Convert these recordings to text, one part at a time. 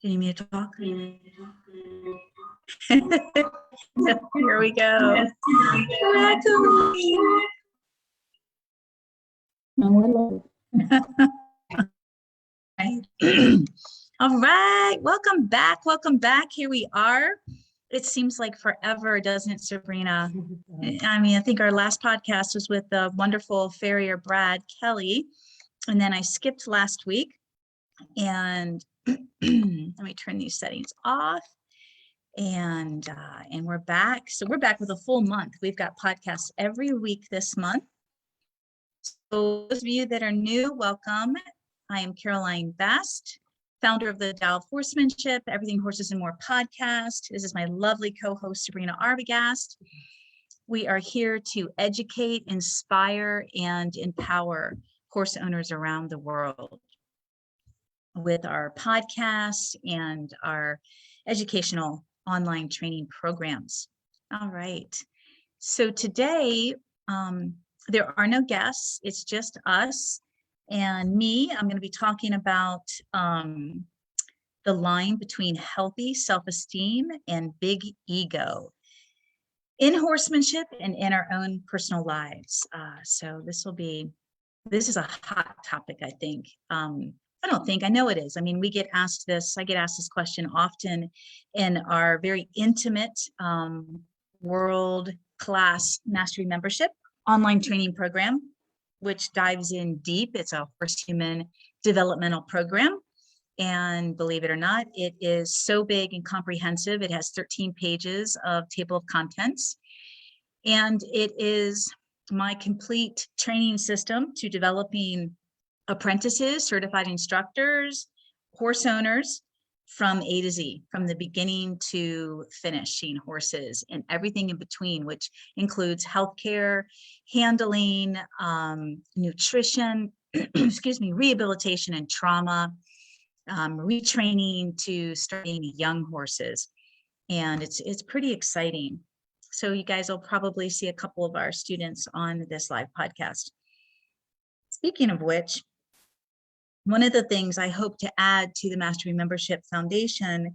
Do you need me to talk? Here we go. All right, welcome back. Welcome back. Here we are. It seems like forever, doesn't it, Sabrina? I mean, I think our last podcast was with the wonderful farrier Brad Kelly, and then I skipped last week. And let me turn these settings off. And we're back. So we're back with a full month. We've got podcasts every week this month. So those of you that are new, welcome. I am Caroline Beste, founder of the Tao of Horsemanship, Everything Horses and More podcast. This is my lovely co-host, Sabrina Arbogast. We are here to educate, inspire, and empower horse owners around the world with our podcasts and our educational online training programs. All right. So today, there are no guests. It's just us and me. I'm going to be talking about the line between healthy self-esteem and big ego in horsemanship and in our own personal lives. So this is a hot topic, I think. I know it is. I mean, I get asked this question often in our very intimate world-class mastery membership online training program, which dives in deep. It's a horse human developmental program. And believe it or not, it is so big and comprehensive. It has 13 pages of table of contents. And it is my complete training system to developing apprentices, certified instructors, horse owners from A to Z, from the beginning to finishing horses and everything in between, which includes healthcare, handling, nutrition, rehabilitation and trauma, retraining to starting young horses. And it's pretty exciting. So you guys will probably see a couple of our students on this live podcast. Speaking of which, one of the things I hope to add to the Mastery Membership Foundation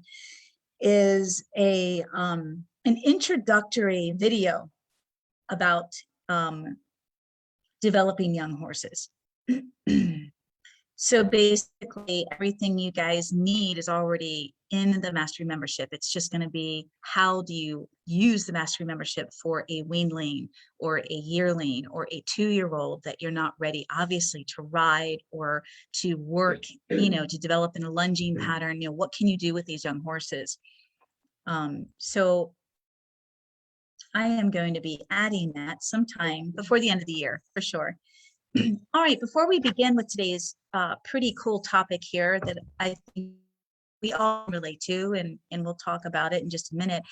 is an introductory video about developing young horses. So basically, everything you guys need is already in the Mastery Membership. It's just going to be, how do you use the Mastery Membership for a weanling or a yearling or a 2-year-old that you're not ready, obviously, to ride or to work, to develop in a lunging pattern. What can you do with these young horses? So I am going to be adding that sometime before the end of the year, for sure. All right, before we begin with today's pretty cool topic here that I think we all relate to, and we'll talk about it in just a minute,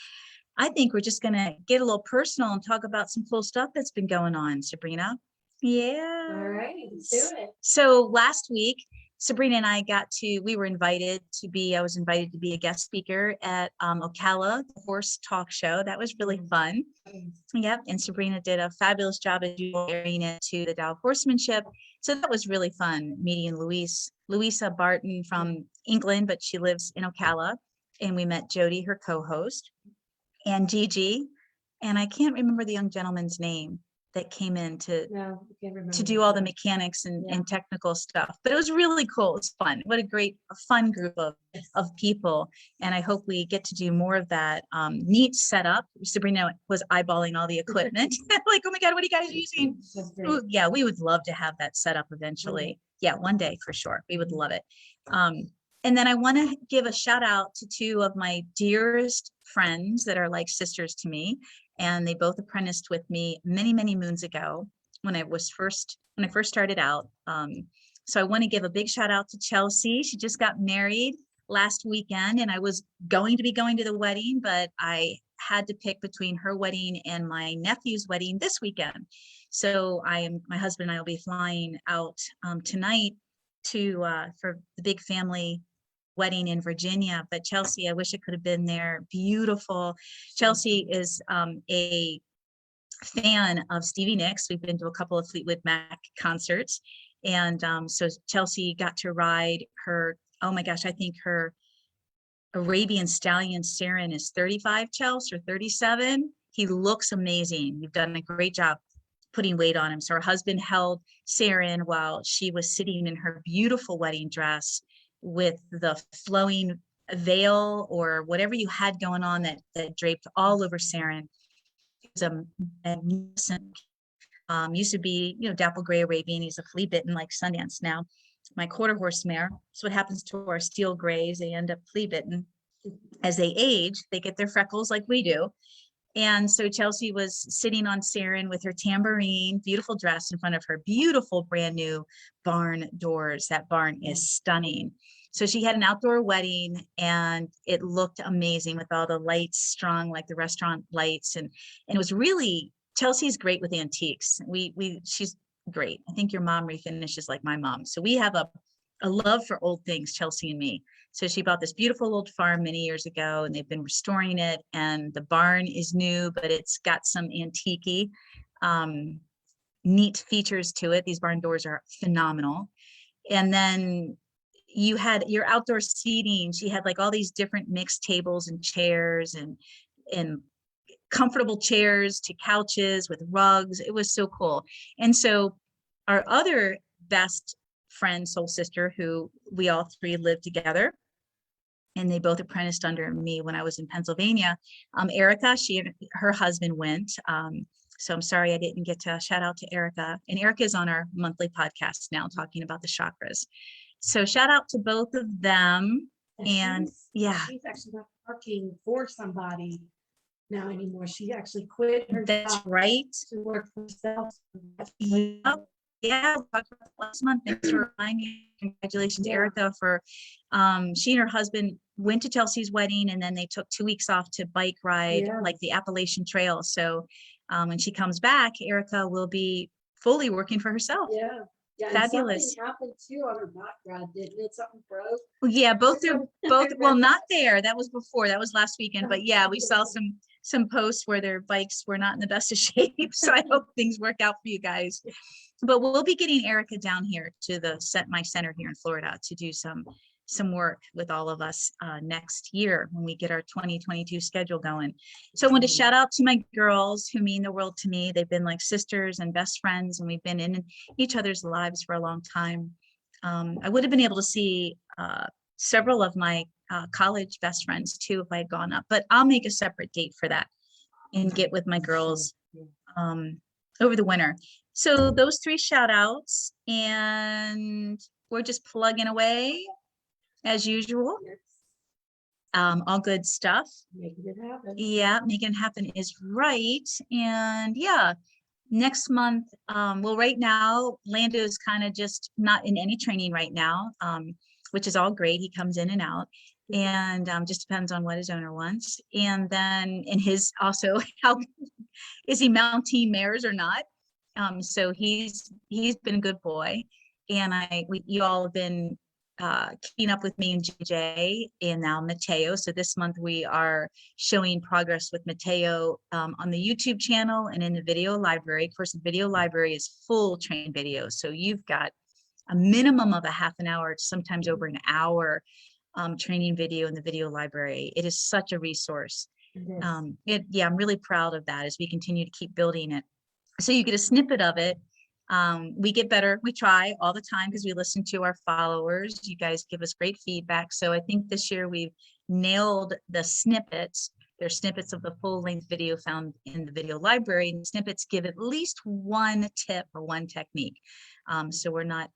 I think we're just going to get a little personal and talk about some cool stuff that's been going on, Sabrina. Yeah. All right, let's do it. So last week, Sabrina and I we were invited to be, I was invited to be a guest speaker at Ocala, the horse talk show. That was really fun. Yep. And Sabrina did a fabulous job of sharing it to the Tao of Horsemanship. So that was really fun meeting Louisa Barton from England, but she lives in Ocala. And we met Jody, her co-host, and Gigi. And I can't remember the young gentleman's name that came in to do all the mechanics and technical stuff, but it was really cool. It's fun. What a fun group of people. And I hope we get to do more of that. Neat setup. Sabrina was eyeballing all the equipment. Like, oh my God, what are you guys using? Ooh, yeah, we would love to have that set up eventually. Yeah, one day for sure. We would love it. And then I want to give a shout out to 2 of my dearest friends that are like sisters to me. And they both apprenticed with me many, many moons ago when I first started out. So I want to give a big shout out to Chelsea. She just got married last weekend, and I was going to be going to the wedding, but I had to pick between her wedding and my nephew's wedding this weekend. So my husband and I will be flying out tonight for the big family wedding in Virginia. But Chelsea, I wish I could have been there. Beautiful. Chelsea is a fan of Stevie Nicks. We've been to a couple of Fleetwood Mac concerts. And so Chelsea got to ride her, oh my gosh, I think her Arabian Stallion Saren is 35, Chelsea, or 37. He looks amazing. You've done a great job putting weight on him. So her husband held Saren while she was sitting in her beautiful wedding dress with the flowing veil or whatever you had going on that draped all over Saren. It was a magnificent, used to be, dapple gray Arabian. He's a flea bitten like Sundance now. My quarter horse mare. That's what happens to our steel grays. They end up flea bitten. As they age, they get their freckles like we do. And so Chelsea was sitting on Saren with her tambourine, beautiful dress in front of her beautiful brand new barn doors. That barn is stunning. So she had an outdoor wedding and it looked amazing with all the lights strung like the restaurant lights. And it was really, Chelsea's great with antiques. She's great. I think your mom refinishes like my mom. So we have a love for old things, Chelsea and me. So she bought this beautiful old farm many years ago and they've been restoring it. And the barn is new, but it's got some antique neat features to it. These barn doors are phenomenal. And then you had your outdoor seating. She had like all these different mixed tables and chairs and comfortable chairs to couches with rugs. It was so cool. And so our other best friend, soul sister, who we all three lived together, and they both apprenticed under me when I was in Pennsylvania. Erica, her husband went. So I'm sorry I didn't get to shout out to Erica. And Erica is on our monthly podcast now talking about the chakras. So shout out to both of them. And yeah. She's actually not working for somebody now anymore. She actually quit her job right. to work for herself. Yep. Yeah, last month. Thanks for reminding me. Congratulations, Erica, for she and her husband went to Chelsea's wedding and then they took 2 weeks off to bike ride like the Appalachian Trail. So when she comes back, Erica will be fully working for herself. Yeah. Fabulous. Something happened too on her bike ride, didn't it? Something broke. Yeah, both well, not there. That was before. That was last weekend. But yeah, we saw some posts where their bikes were not in the best of shape. So I hope things work out for you guys. But we'll be getting Erica down here to my center here in Florida to do some work with all of us next year when we get our 2022 schedule going. So I want to shout out to my girls who mean the world to me. They've been like sisters and best friends, and we've been in each other's lives for a long time. I would have been able to see several of my college best friends too if I had gone up, but I'll make a separate date for that and get with my girls over the winter. So those 3 shout outs, and we're just plugging away as usual. All good stuff. Making it happen. Yeah, making it happen is right. And yeah, next month, well, right now, Lando is kind of just not in any training right now, which is all great. He comes in and out. And just depends on what his owner wants. And then in his also, how is he mounting mares or not? So he's been a good boy, and you all have been keeping up with me and JJ and now Mateo. So this month we are showing progress with Mateo on the YouTube channel and in the video library. Of course, the video library is full train videos, so you've got a minimum of a half an hour, sometimes over an hour training video in the video library. It is such a resource. I'm really proud of that as we continue to keep building it. So you get a snippet of it. We get better. We try all the time because we listen to our followers. You guys give us great feedback. So I think this year we've nailed the snippets. There's snippets of the full length video found in the video library, and snippets give at least one tip or one technique. So we're not,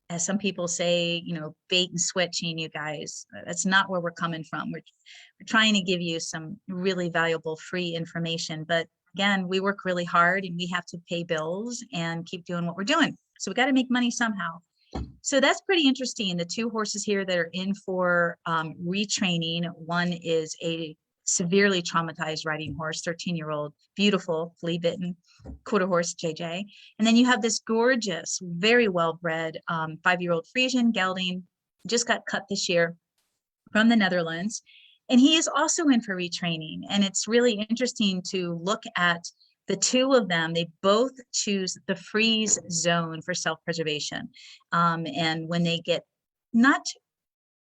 as some people say, bait and switching you guys. That's not where we're coming from. We're trying to give you some really valuable free information, but again, we work really hard and we have to pay bills and keep doing what we're doing. So we got to make money somehow. So that's pretty interesting. The 2 horses here that are in for retraining. One is a severely traumatized riding horse, 13-year-old, beautiful, flea bitten quarter horse, JJ. And then you have this gorgeous, very well-bred 5-year-old Frisian gelding, just got cut this year from the Netherlands. And he is also in for retraining. And it's really interesting to look at the 2 of them. They both choose the freeze zone for self-preservation. And when they get not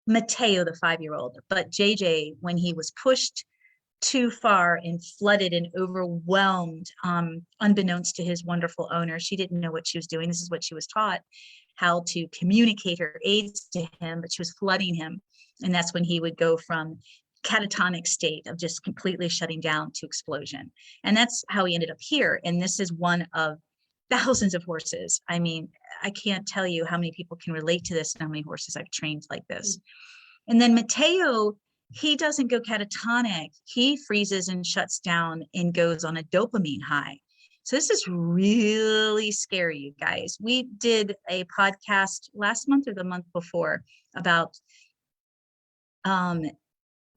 Mateo, the 5-year-old, but JJ, when he was pushed too far and flooded and overwhelmed, unbeknownst to his wonderful owner, she didn't know what she was doing. This is what she was taught, how to communicate her aids to him, but she was flooding him. And that's when he would go from catatonic state of just completely shutting down to explosion. And that's how he ended up here. And this is one of thousands of horses. I mean, I can't tell you how many people can relate to this and how many horses I've trained like this. And then Mateo, he doesn't go catatonic. He freezes and shuts down and goes on a dopamine high. So this is really scary, you guys. We did a podcast last month or the month before about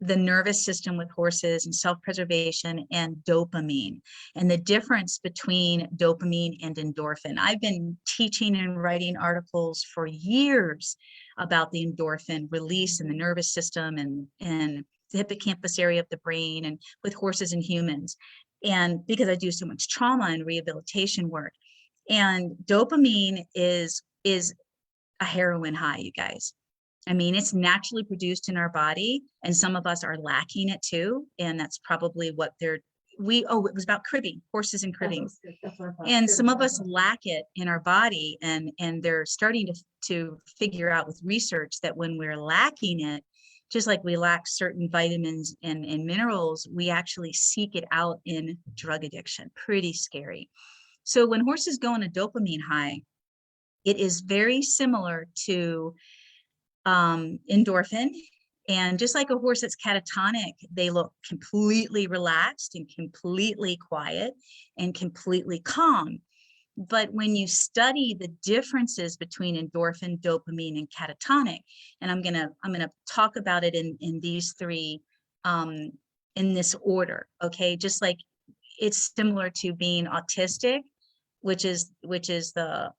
the nervous system with horses and self-preservation and dopamine and the difference between dopamine and endorphin. I've been teaching and writing articles for years about the endorphin release in the nervous system and the hippocampus area of the brain and with horses and humans. And because I do so much trauma and rehabilitation work, and dopamine is a heroin high, you guys. I mean, it's naturally produced in our body, and some of us are lacking it too. And that's probably what it was about cribbing, horses and cribbing. And some of us lack it in our body, and they're starting to figure out with research that when we're lacking it, just like we lack certain vitamins and minerals, we actually seek it out in drug addiction. Pretty scary. So when horses go on a dopamine high, it is very similar to endorphin. And just like a horse that's catatonic, they look completely relaxed and completely quiet and completely calm. But when you study the differences between endorphin, dopamine, and catatonic, and I'm gonna talk about it in these three in this order, okay? Just like it's similar to being autistic, which is the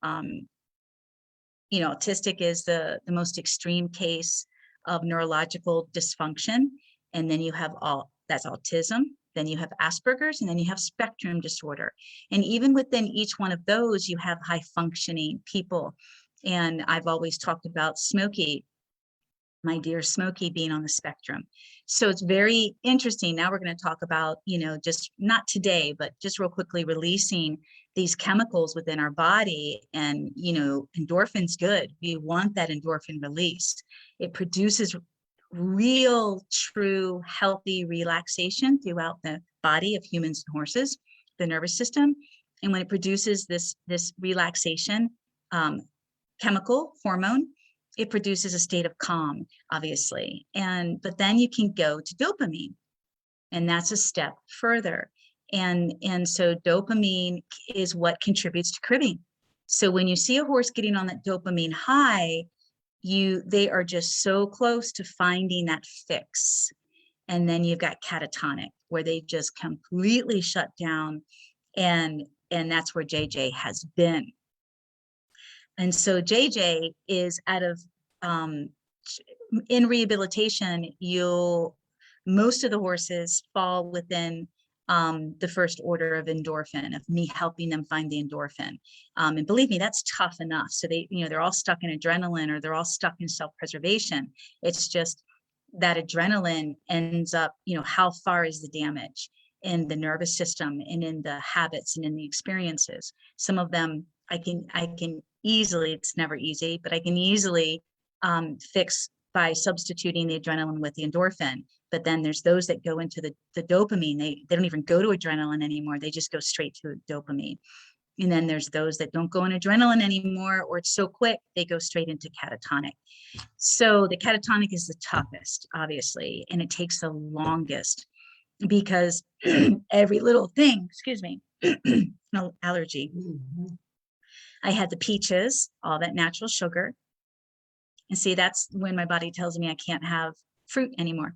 autistic is the most extreme case of neurological dysfunction. And then you have that's autism, then you have Asperger's, and then you have spectrum disorder. And even within each one of those, you have high functioning people. And I've always talked about Smokey, my dear Smokey, being on the spectrum. So it's very interesting. Now we're going to talk about, just not today, but just real quickly releasing these chemicals within our body. And, endorphin's good. We want that endorphin released. It produces real, true, healthy relaxation throughout the body of humans and horses, the nervous system. And when it produces this relaxation chemical hormone, it produces a state of calm, obviously. But then you can go to dopamine, and that's a step further. And so dopamine is what contributes to cribbing. So when you see a horse getting on that dopamine high, they are just so close to finding that fix. And then you've got catatonic, where they just completely shut down. And that's where JJ has been. And so JJ is out of, in rehabilitation, most of the horses fall within the first order of endorphin, of me helping them find the endorphin. And believe me, that's tough enough. So they're all stuck in adrenaline, or they're all stuck in self-preservation. It's just that adrenaline ends up, how far is the damage in the nervous system and in the habits and in the experiences. Some of them I can easily, it's never easy, but I can easily fix by substituting the adrenaline with the endorphin. But then there's those that go into the dopamine. They don't even go to adrenaline anymore. They just go straight to dopamine. And then there's those that don't go on adrenaline anymore, or it's so quick, they go straight into catatonic. So the catatonic is the toughest, obviously, and it takes the longest because every little thing, excuse me, no allergy. I had the peaches, all that natural sugar. And see, that's when my body tells me I can't have fruit anymore.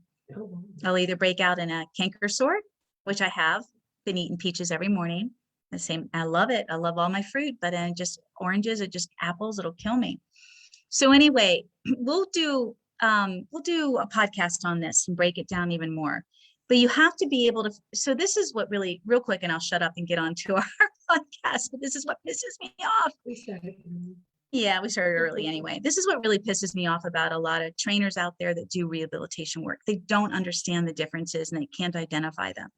I'll either break out in a canker sore, which I have been eating peaches every morning. The same, I love it. I love all my fruit, but then just oranges or just apples, it'll kill me. So anyway, we'll do a podcast on this and break it down even more. But you have to be able to, so this is what really, real quick, and I'll shut up and get on to our podcast, but this is what pisses me off. Yeah, we started early anyway. This is what really pisses me off about a lot of trainers out there that do rehabilitation work. They don't understand the differences and they can't identify them.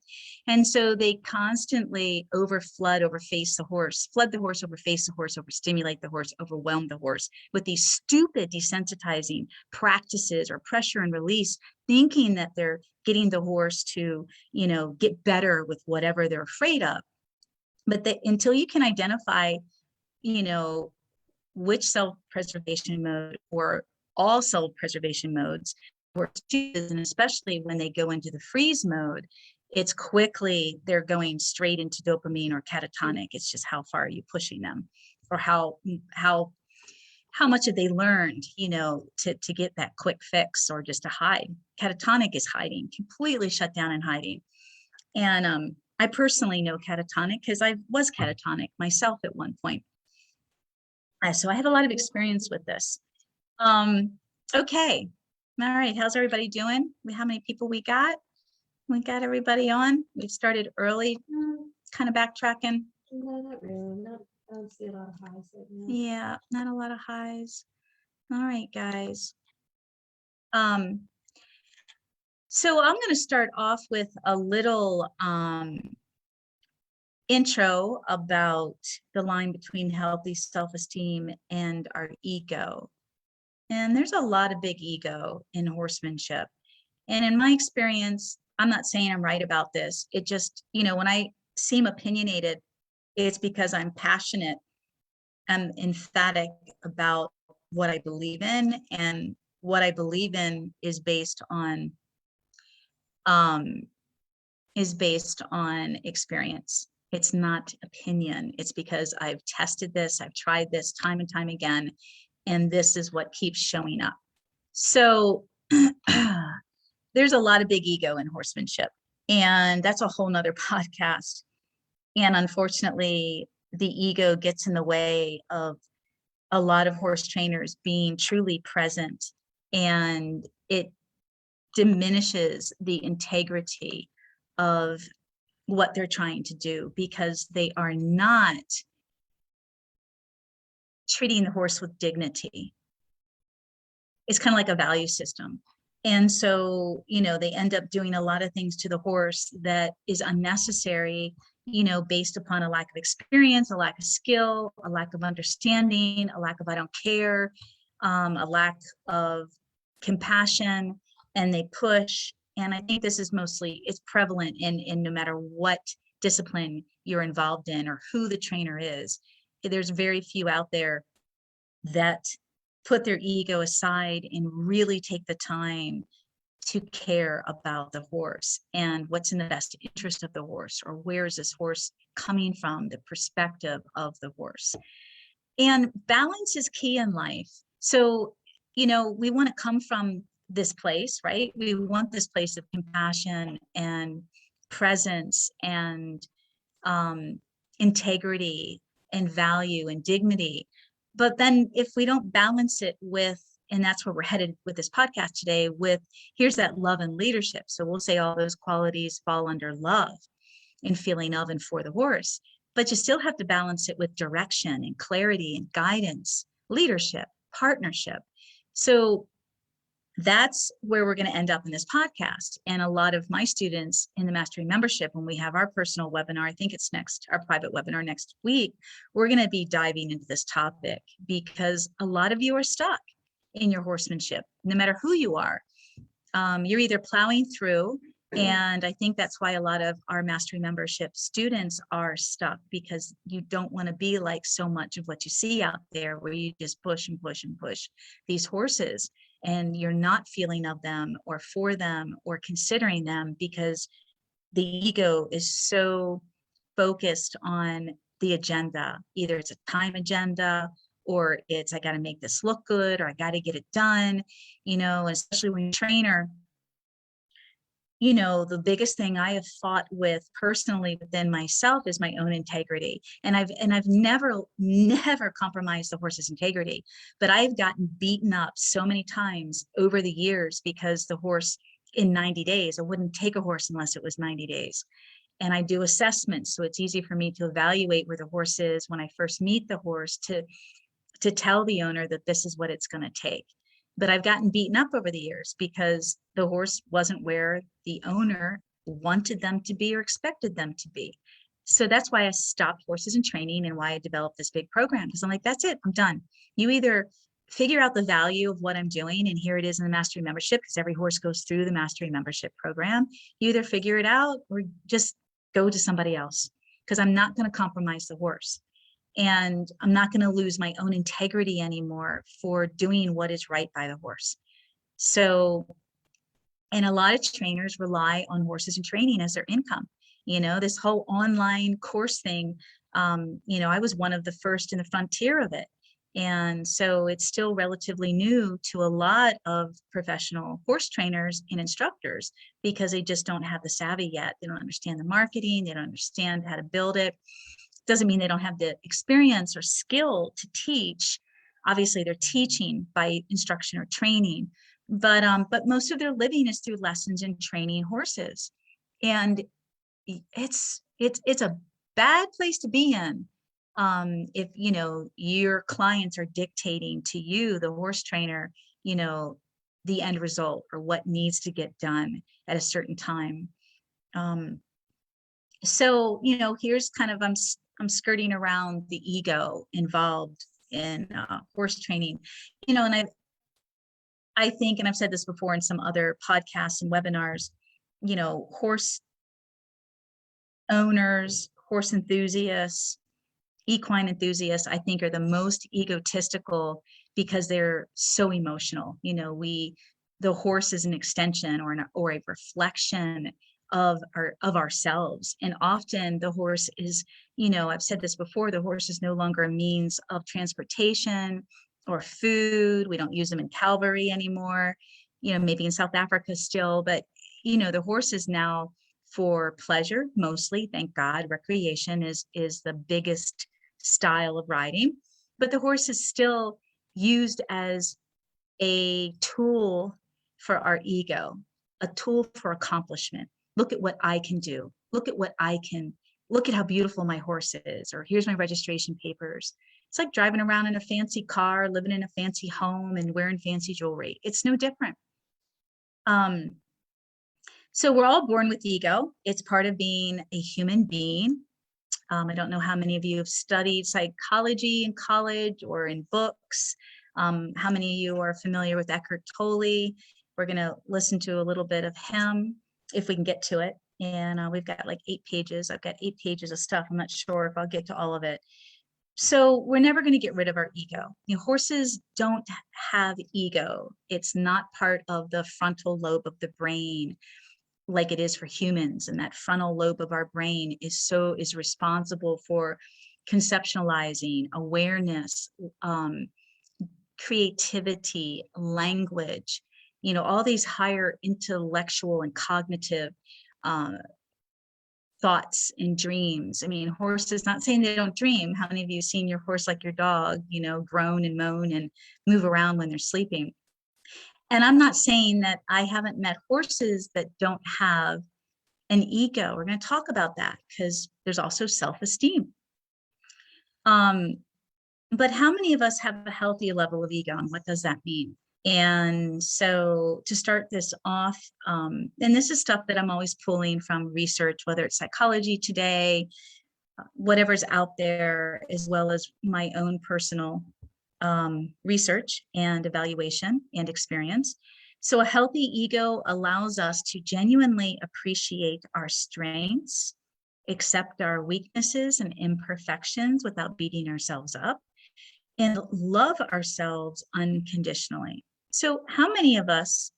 And so they constantly overface the horse, flood the horse, overface the horse, overstimulate the horse, overwhelm the horse with these stupid desensitizing practices or pressure and release, thinking that they're getting the horse to, get better with whatever they're afraid of. But until you can identify, you know, which self-preservation mode or all self-preservation modes horse chooses, and especially when they go into the freeze mode, it's quickly they're going straight into dopamine or catatonic. It's just how far are you pushing them, or how much have they learned, to get that quick fix or just to hide. Catatonic is hiding, completely shut down and hiding. And I personally know catatonic because I was catatonic myself at one point. So I have a lot of experience with this. Okay. All right. How's everybody doing? How many people we got? We got everybody on. We started early, kind of backtracking. No, not really. I don't see a lot of highs right now. Yeah, not a lot of highs. All right, guys. So I'm going to start off with a little intro about the line between healthy self-esteem and our ego. And there's a lot of big ego in horsemanship. And in my experience, I'm not saying I'm right about this. It just, when I seem opinionated, it's because I'm passionate. I'm emphatic about what I believe in, and what I believe in is based on experience. It's not opinion. It's because I've tested this, I've tried this time and time again, and this is what keeps showing up. So there's a lot of big ego in horsemanship, and that's a whole nother podcast. And unfortunately, the ego gets in the way of a lot of horse trainers being truly present, and it diminishes the integrity of what they're trying to do, because they are not treating the horse with dignity. It's kind of like a value system. And so, they end up doing a lot of things to the horse that is unnecessary, based upon a lack of experience, a lack of skill, a lack of understanding, a lack of I don't care, a lack of compassion, and they push. And I think this is it's prevalent in no matter what discipline you're involved in or who the trainer is. There's very few out there that put their ego aside and really take the time to care about the horse and what's in the best interest of the horse, or where is this horse coming from, the perspective of the horse. And balance is key in life. So, we want to come from this place, right? We want this place of compassion and presence and integrity and value and dignity. But then if we don't balance it with, and that's where we're headed with this podcast today, with here's that love and leadership. So we'll say all those qualities fall under love and feeling of and for the horse, but you still have to balance it with direction and clarity and guidance, leadership, partnership. So that's where we're going to end up in this podcast. And a lot of my students in the Mastery membership, when we have our personal webinar, I think it's our private webinar next week, we're going to be diving into this topic, because a lot of you are stuck in your horsemanship, no matter who you are. You're either plowing through, and I think that's why a lot of our Mastery membership students are stuck, because you don't want to be like so much of what you see out there, where you just push and push and push these horses, and you're not feeling of them or for them or considering them, because the ego is so focused on the agenda. Either it's a time agenda, or it's I got to make this look good, or I got to get it done, especially when you're a trainer. The biggest thing I have fought with personally within myself is my own integrity. And I've never compromised the horse's integrity, but I've gotten beaten up so many times over the years, because the horse in 90 days, I wouldn't take a horse unless it was 90 days. And I do assessments. So it's easy for me to evaluate where the horse is when I first meet the horse, to tell the owner that this is what it's going to take. But I've gotten beaten up over the years because the horse wasn't where the owner wanted them to be or expected them to be. So that's why I stopped horses in training and why I developed this big program, because I'm like, that's it, I'm done. You either figure out the value of what I'm doing, and here it is in the mastery membership, because every horse goes through the mastery membership program. You either figure it out or just go to somebody else, because I'm not going to compromise the horse. And I'm not going to lose my own integrity anymore for doing what is right by the horse. So, and a lot of trainers rely on horses and training as their income. You know, this whole online course thing, you know, I was one of the first in the frontier of it. And so it's still relatively new to a lot of professional horse trainers and instructors, because they just don't have the savvy yet. They don't understand the marketing. They don't understand how to build it. Doesn't mean they don't have the experience or skill to teach. Obviously, they're teaching by instruction or training, but most of their living is through lessons and training horses. And it's a bad place to be in, if, you know, your clients are dictating to you, the horse trainer, you know, the end result or what needs to get done at a certain time. So, you know, here's kind of, I'm skirting around the ego involved in horse training, you know, and I think, and I've said this before in some other podcasts and webinars, you know, horse owners, horse enthusiasts, equine enthusiasts, I think, are the most egotistical because they're so emotional. You know, the horse is an extension or a reflection of ourselves. And often the horse is, you know, I've said this before, the horse is no longer a means of transportation or food. We don't use them in cavalry anymore, you know, maybe in South Africa still, but, you know, the horse is now for pleasure, mostly, thank God. Recreation is the biggest style of riding, but the horse is still used as a tool for our ego, a tool for accomplishment. Look at what I can do. Look at how beautiful my horse is, or here's my registration papers. It's like driving around in a fancy car, living in a fancy home, and wearing fancy jewelry. It's no different. So we're all born with ego. It's part of being a human being. I don't know how many of you have studied psychology in college or in books. How many of you are familiar with Eckhart Tolle? We're going to listen to a little bit of him if we can get to it. And we've got like 8 pages. I've got 8 pages of stuff. I'm not sure if I'll get to all of it. So we're never going to get rid of our ego. You know, horses don't have ego. It's not part of the frontal lobe of the brain like it is for humans. And that frontal lobe of our brain is responsible for conceptualizing, awareness, creativity, language, you know, all these higher intellectual and cognitive thoughts and dreams. I mean, horses, not saying they don't dream. How many of you have seen your horse, like your dog, you know, groan and moan and move around when they're sleeping? And I'm not saying that I haven't met horses that don't have an ego. We're going to talk about that because there's also self-esteem. But how many of us have a healthy level of ego, and what does that mean? And so to start this off, and this is stuff that I'm always pulling from research, whether it's Psychology Today, whatever's out there, as well as my own personal research and evaluation and experience. So a healthy ego allows us to genuinely appreciate our strengths, accept our weaknesses and imperfections without beating ourselves up, and love ourselves unconditionally. So how many of us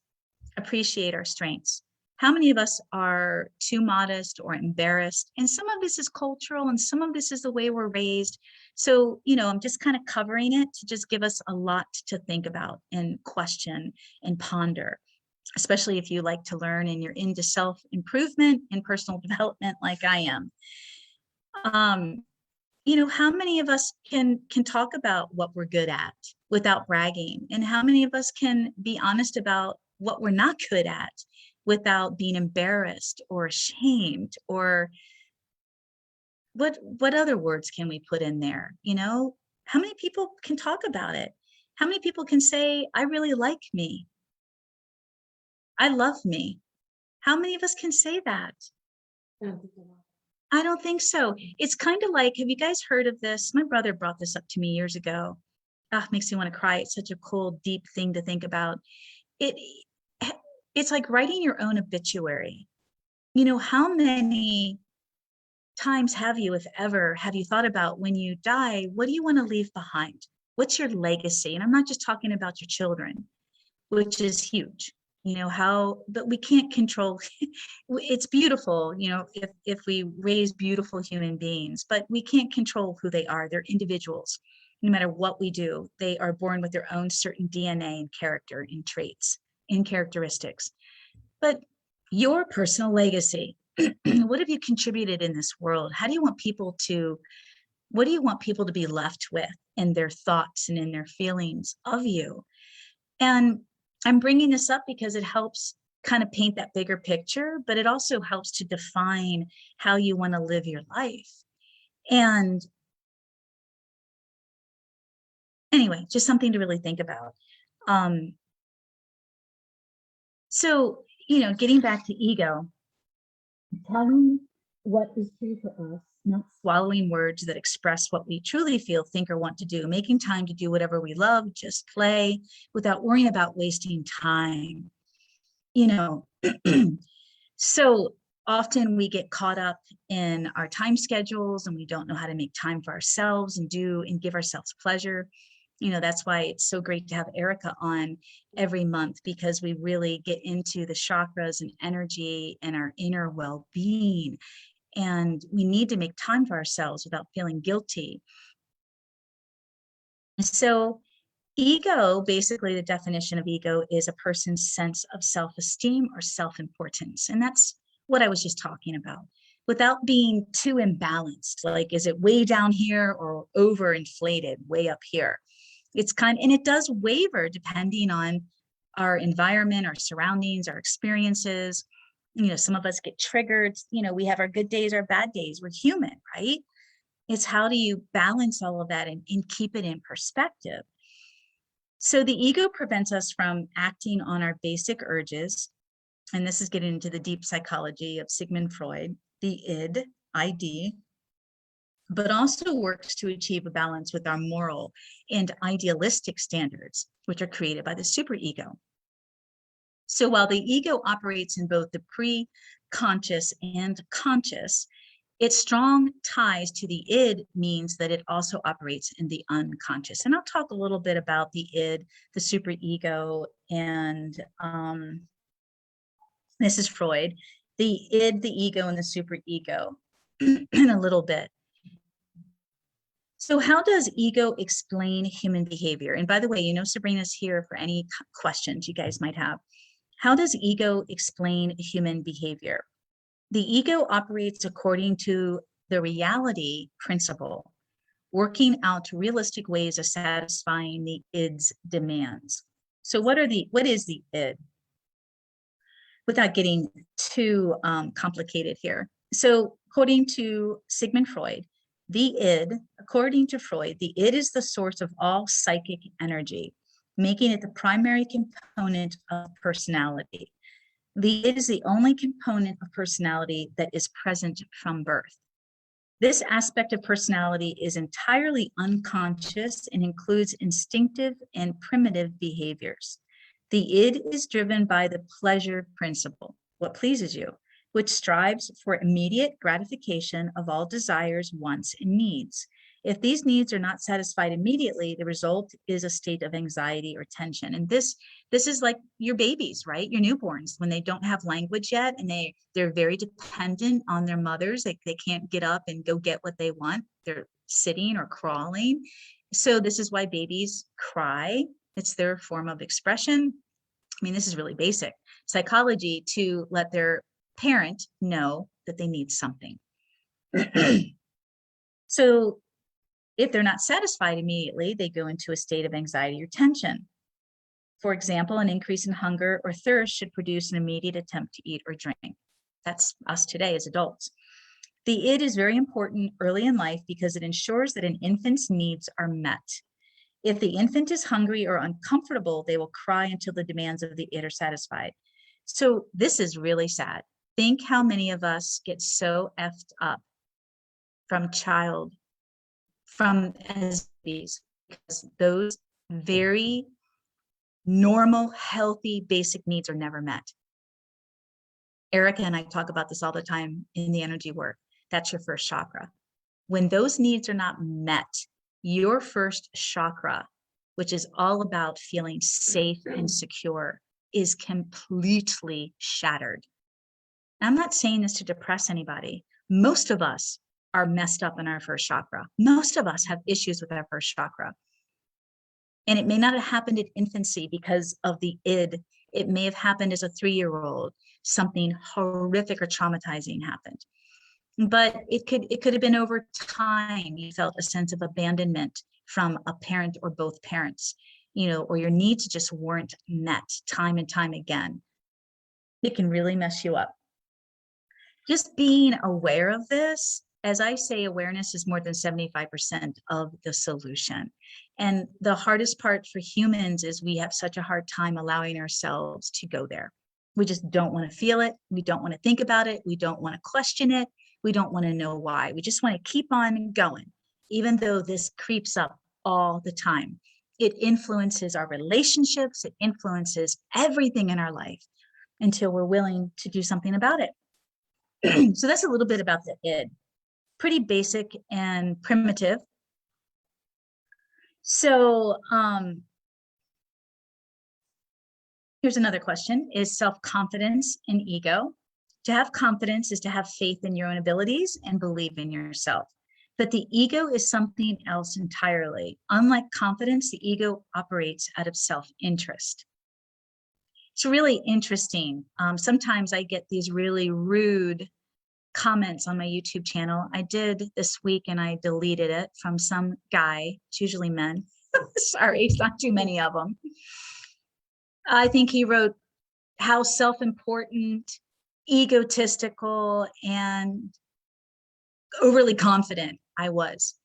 appreciate our strengths? How many of us are too modest or embarrassed? And some of this is cultural and some of this is the way we're raised. So, you know, I'm just kind of covering it to just give us a lot to think about and question and ponder, especially if you like to learn and you're into self-improvement and personal development like I am. You know, how many of us can talk about what we're good at without bragging? And how many of us can be honest about what we're not good at without being embarrassed or ashamed? Or what other words can we put in there? You know, How many people can talk about it? How many people can say, I really like me? I love me. How many of us can say that? I don't think a lot. I don't think so. It's kind of like, have you guys heard of this? My brother brought this up to me years ago. Ah, makes me want to cry. It's such a cool, deep thing to think about. It, it's like writing your own obituary. You know, how many times have you, if ever, have you thought about when you die, what do you want to leave behind? What's your legacy? And I'm not just talking about your children, which is huge. You know, how, but we can't control. It's beautiful, you know, if we raise beautiful human beings, but we can't control who they are. They're individuals. No matter what we do, they are born with their own certain DNA and character and traits and characteristics. But your personal legacy, what have you contributed in this world? How do you want people to, what do you want people to be left with in their thoughts and in their feelings of you? And I'm bringing this up because it helps kind of paint that bigger picture, but it also helps to define how you want to live your life. And anyway, just something to really think about. So, you know, getting back to ego, telling what is true for us, not swallowing words that express what we truly feel, think, or want to do, making time to do whatever we love, just play without worrying about wasting time. You know, so often we get caught up in our time schedules and we don't know how to make time for ourselves and do and give ourselves pleasure. You know, that's why it's so great to have Erica on every month, because we really get into the chakras and energy and our inner well-being. And we need to make time for ourselves without feeling guilty. So ego, basically the definition of ego is a person's sense of self-esteem or self-importance. And that's what I was just talking about, without being too imbalanced. Like, is it way down here or overinflated way up here? It's kind of, and it does waver depending on our environment, our surroundings, our experiences. You know, some of us get triggered. You know, we have our good days, our bad days. We're human, right? It's how do you balance all of that and keep it in perspective? So the ego prevents us from acting on our basic urges. And this is getting into the deep psychology of Sigmund Freud, the ID, but also works to achieve a balance with our moral and idealistic standards, which are created by the superego. So while the ego operates in both the pre-conscious and conscious, its strong ties to the id means that it also operates in the unconscious. And I'll talk a little bit about the id, the superego, and this is Freud, the id, the ego, and the superego in a little bit. So how does ego explain human behavior? And by the way, you know, Sabrina's here for any questions you guys might have. How does ego explain human behavior? The ego operates according to the reality principle, working out realistic ways of satisfying the id's demands. So what is the id? Without getting too complicated here. So according to Sigmund Freud, the id, according to Freud, the id is the source of all psychic energy, making it the primary component of personality. The id is the only component of personality that is present from birth. This aspect of personality is entirely unconscious and includes instinctive and primitive behaviors. The id is driven by the pleasure principle, what pleases you, which strives for immediate gratification of all desires, wants, and needs. If these needs are not satisfied immediately, the result is a state of anxiety or tension. And this is like your babies, right? Your newborns, when they don't have language yet and they're very dependent on their mothers. They can't get up and go get what they want. They're sitting or crawling. So this is why babies cry. It's their form of expression. I mean, this is really basic psychology to let their parent know that they need something. So if they're not satisfied immediately, they go into a state of anxiety or tension. For example, an increase in hunger or thirst should produce an immediate attempt to eat or drink. That's us today as adults. The id is very important early in life because it ensures that an infant's needs are met. If the infant is hungry or uncomfortable, they will cry until the demands of the id are satisfied. So this is really sad. Think how many of us get so effed up from as babies, because those very normal, healthy, basic needs are never met. Erica and I talk about this all the time in the energy work. That's your first chakra. When those needs are not met, your first chakra, which is all about feeling safe and secure, is completely shattered. I'm not saying this to depress anybody. Most of us are messed up in our first chakra. Most of us have issues with our first chakra. And it may not have happened in infancy because of the id. It may have happened as a 3-year-old. Something horrific or traumatizing happened. But it could have been over time. You felt a sense of abandonment from a parent or both parents, or your needs just weren't met time and time again. It can really mess you up. Just being aware of this, as I say, awareness is more than 75% of the solution. And the hardest part for humans is we have such a hard time allowing ourselves to go there. We just don't want to feel it. We don't want to think about it. We don't want to question it. We don't want to know why. We just want to keep on going, even though this creeps up all the time. It influences our relationships. It influences everything in our life until we're willing to do something about it. So that's a little bit about the id. Pretty basic and primitive. So here's another question. Is self-confidence an ego? To have confidence is to have faith in your own abilities and believe in yourself. But the ego is something else entirely. Unlike confidence, the ego operates out of self-interest. It's really interesting. Sometimes I get these really rude comments on my YouTube channel. I did this week and I deleted it from some guy. It's usually men. Sorry, it's not too many of them. I think he wrote how self-important, egotistical, and overly confident I was.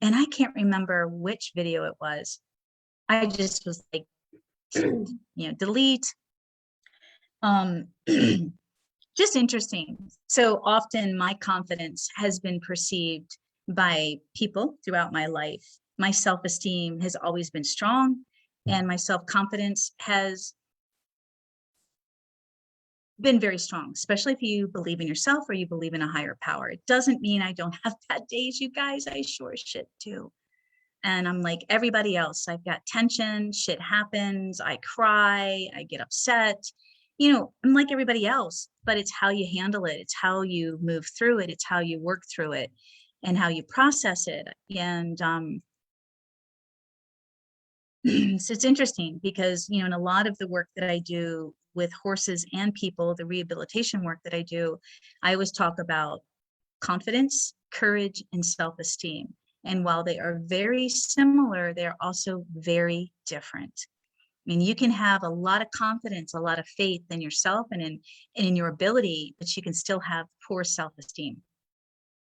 And I can't remember which video it was. I just was like, delete. Just interesting. So often my confidence has been perceived by people throughout my life. My self-esteem has always been strong, and my self-confidence has been very strong, especially if you believe in yourself or you believe in a higher power. It doesn't mean I don't have bad days, you guys. I sure shit do. And I'm like everybody else. I've got tension, shit happens, I cry, I get upset. I'm like everybody else, but it's how you handle it. It's how you move through it. It's how you work through it and how you process it. And so it's interesting because, in a lot of the work that I do with horses and people, the rehabilitation work that I do, I always talk about confidence, courage, and self-esteem. And while they are very similar, they're also very different. I mean, you can have a lot of confidence, a lot of faith in yourself and in your ability, but you can still have poor self-esteem.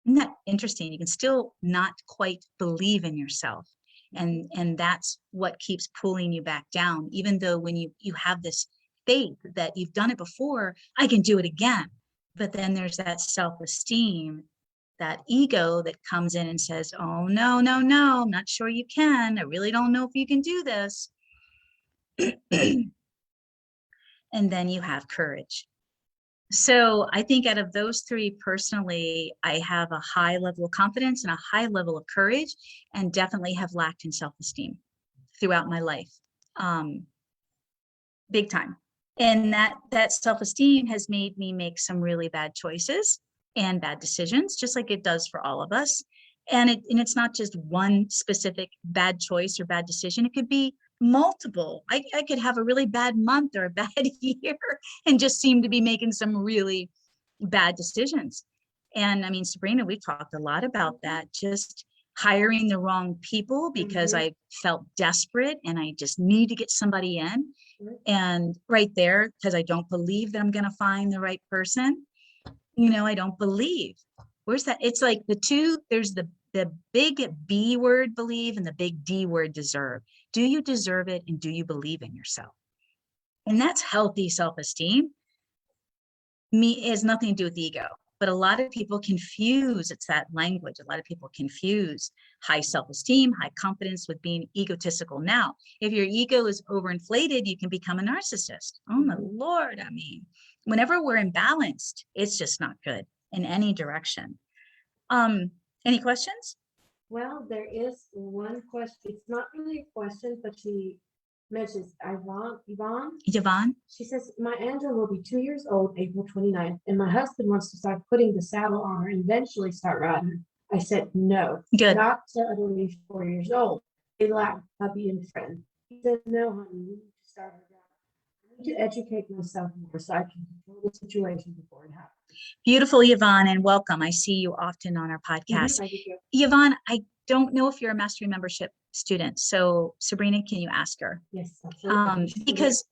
Isn't that interesting? You can still not quite believe in yourself. And that's what keeps pulling you back down, even though when you have this faith that you've done it before, I can do it again. But then there's that self-esteem, that ego that comes in and says, oh, no, no, no, I'm not sure you can. I really don't know if you can do this. And then you have courage. So I think out of those three, personally, I have a high level of confidence and a high level of courage, and definitely have lacked in self-esteem throughout my life, big time. And that self-esteem has made me make some really bad choices and bad decisions, just like it does for all of us. And it's not just one specific bad choice or bad decision. It could be multiple. I could have a really bad month or a bad year and just seem to be making some really bad decisions. And I mean, Sabrina, we've talked a lot about that, just hiring the wrong people because I felt desperate and I just need to get somebody in. And right there, because I don't believe that I'm going to find the right person, I don't believe. Where's that? It's like the two, there's the big B word, believe, and the big D word, deserve. Do you deserve it? And do you believe in yourself? And that's healthy self-esteem. It has nothing to do with ego, but a lot of people confuse, it's that language. A lot of people confuse high self-esteem, high confidence with being egotistical. Now, if your ego is overinflated, you can become a narcissist. Oh my Lord. I mean, whenever we're imbalanced, it's just not good in any direction. Any questions? Well, there is one question. It's not really a question, but she mentions Yvonne. She says, my Andrew will be 2 years old, April 29th, and my husband wants to start putting the saddle on her and eventually start riding her. I said, no, Good. not till at least 4 years old. They laughed, hubby and friend. He said, no, honey, we need to start her down. I need to educate myself more so I can control the situation before it happens. Beautiful, Yvonne, and welcome. I see you often on our podcast. Yvonne, I don't know if you're a mastery membership student. So Sabrina, can you ask her? Yes. Because,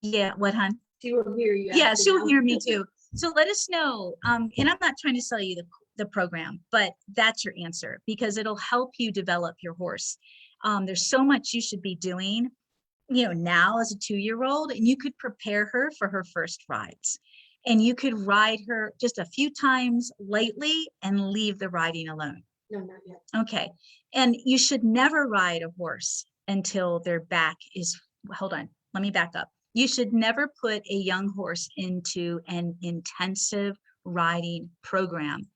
yeah, what, hon? She will hear you. Yeah, she'll hear me too. So let us know. And I'm not trying to sell you the program, but that's your answer because it'll help you develop your horse. There's so much you should be doing, now as a 2-year-old, and you could prepare her for her first rides. And you could ride her just a few times lightly and leave the riding alone. No, not yet. Okay. And you should never ride a horse until their back is, hold on, let me back up. You should never put a young horse into an intensive riding program,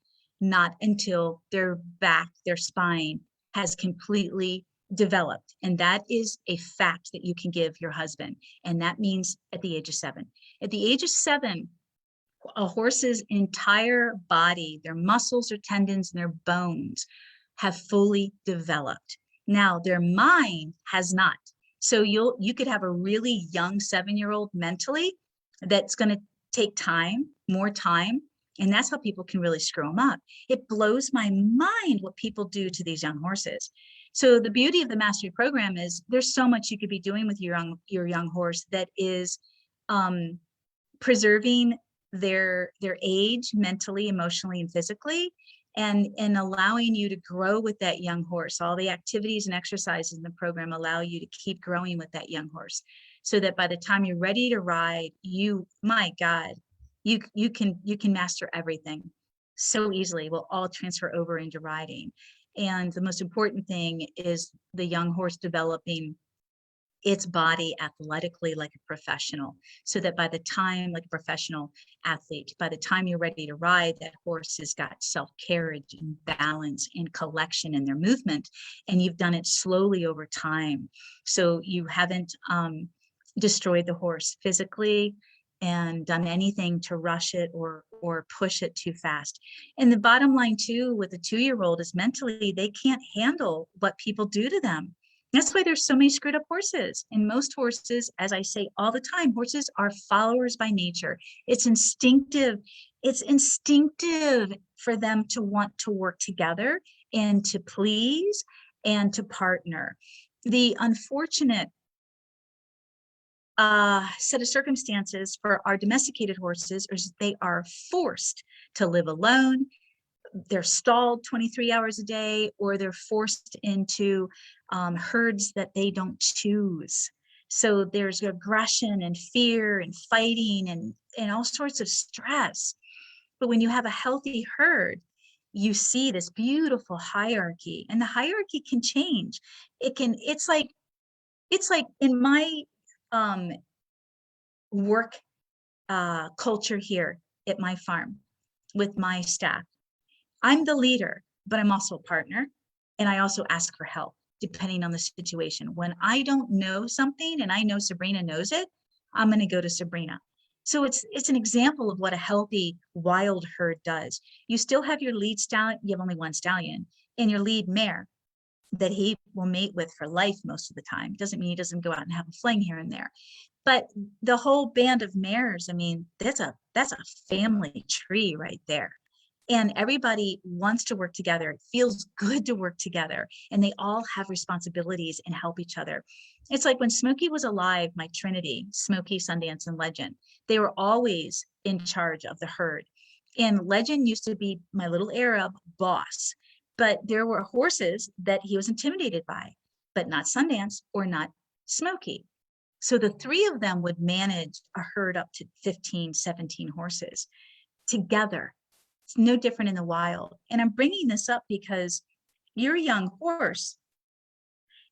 not until their back, their spine has completely developed. And that is a fact that you can give your husband. And that means at the age of 7. At the age of 7, a horse's entire body, their muscles, their tendons, and their bones have fully developed. Now, their mind has not. So you could have a really young 7-year-old mentally that's going to take time, more time, and that's how people can really screw them up. It blows my mind what people do to these young horses. So the beauty of the mastery program is there's so much you could be doing with your young horse that is preserving their age mentally, emotionally, and physically, and allowing you to grow with that young horse. All the activities and exercises in the program allow you to keep growing with that young horse so that by the time you're ready to ride, my God, you can master everything so easily. We'll all transfer over into riding. And the most important thing is the young horse developing its body athletically like a professional, so that by the time, like a professional athlete, by the time you're ready to ride, that horse has got self-carriage and balance and collection in their movement, and you've done it slowly over time. So you haven't destroyed the horse physically and done anything to rush it or push it too fast. And the bottom line too, with a 2-year-old is mentally, they can't handle what people do to them. That's why there's so many screwed up horses. And most horses, as I say all the time, horses are followers by nature. It's instinctive. It's instinctive for them to want to work together and to please and to partner. The unfortunate set of circumstances for our domesticated horses is they are forced to live alone. They're stalled 23 hours a day, or they're forced into herds that they don't choose. So there's aggression and fear and fighting and all sorts of stress. But when you have a healthy herd, you see this beautiful hierarchy, and the hierarchy can change. It's like in my work culture here at my farm with my staff. I'm the leader, but I'm also a partner, and I also ask for help depending on the situation. When I don't know something and I know Sabrina knows it, I'm going to go to Sabrina. So it's an example of what a healthy wild herd does. You still have your lead stallion, you have only one stallion, and your lead mare that he will mate with for life most of the time. Doesn't mean he doesn't go out and have a fling here and there. But the whole band of mares, I mean, that's a family tree right there. And everybody wants to work together. It feels good to work together. And they all have responsibilities and help each other. It's like when Smokey was alive, my Trinity, Smokey, Sundance, and Legend, they were always in charge of the herd. And Legend used to be my little Arab boss, but there were horses that he was intimidated by, but not Sundance or not Smoky. So the three of them would manage a herd up to 15, 17 horses together. It's no different in the wild. And I'm bringing this up because your young horse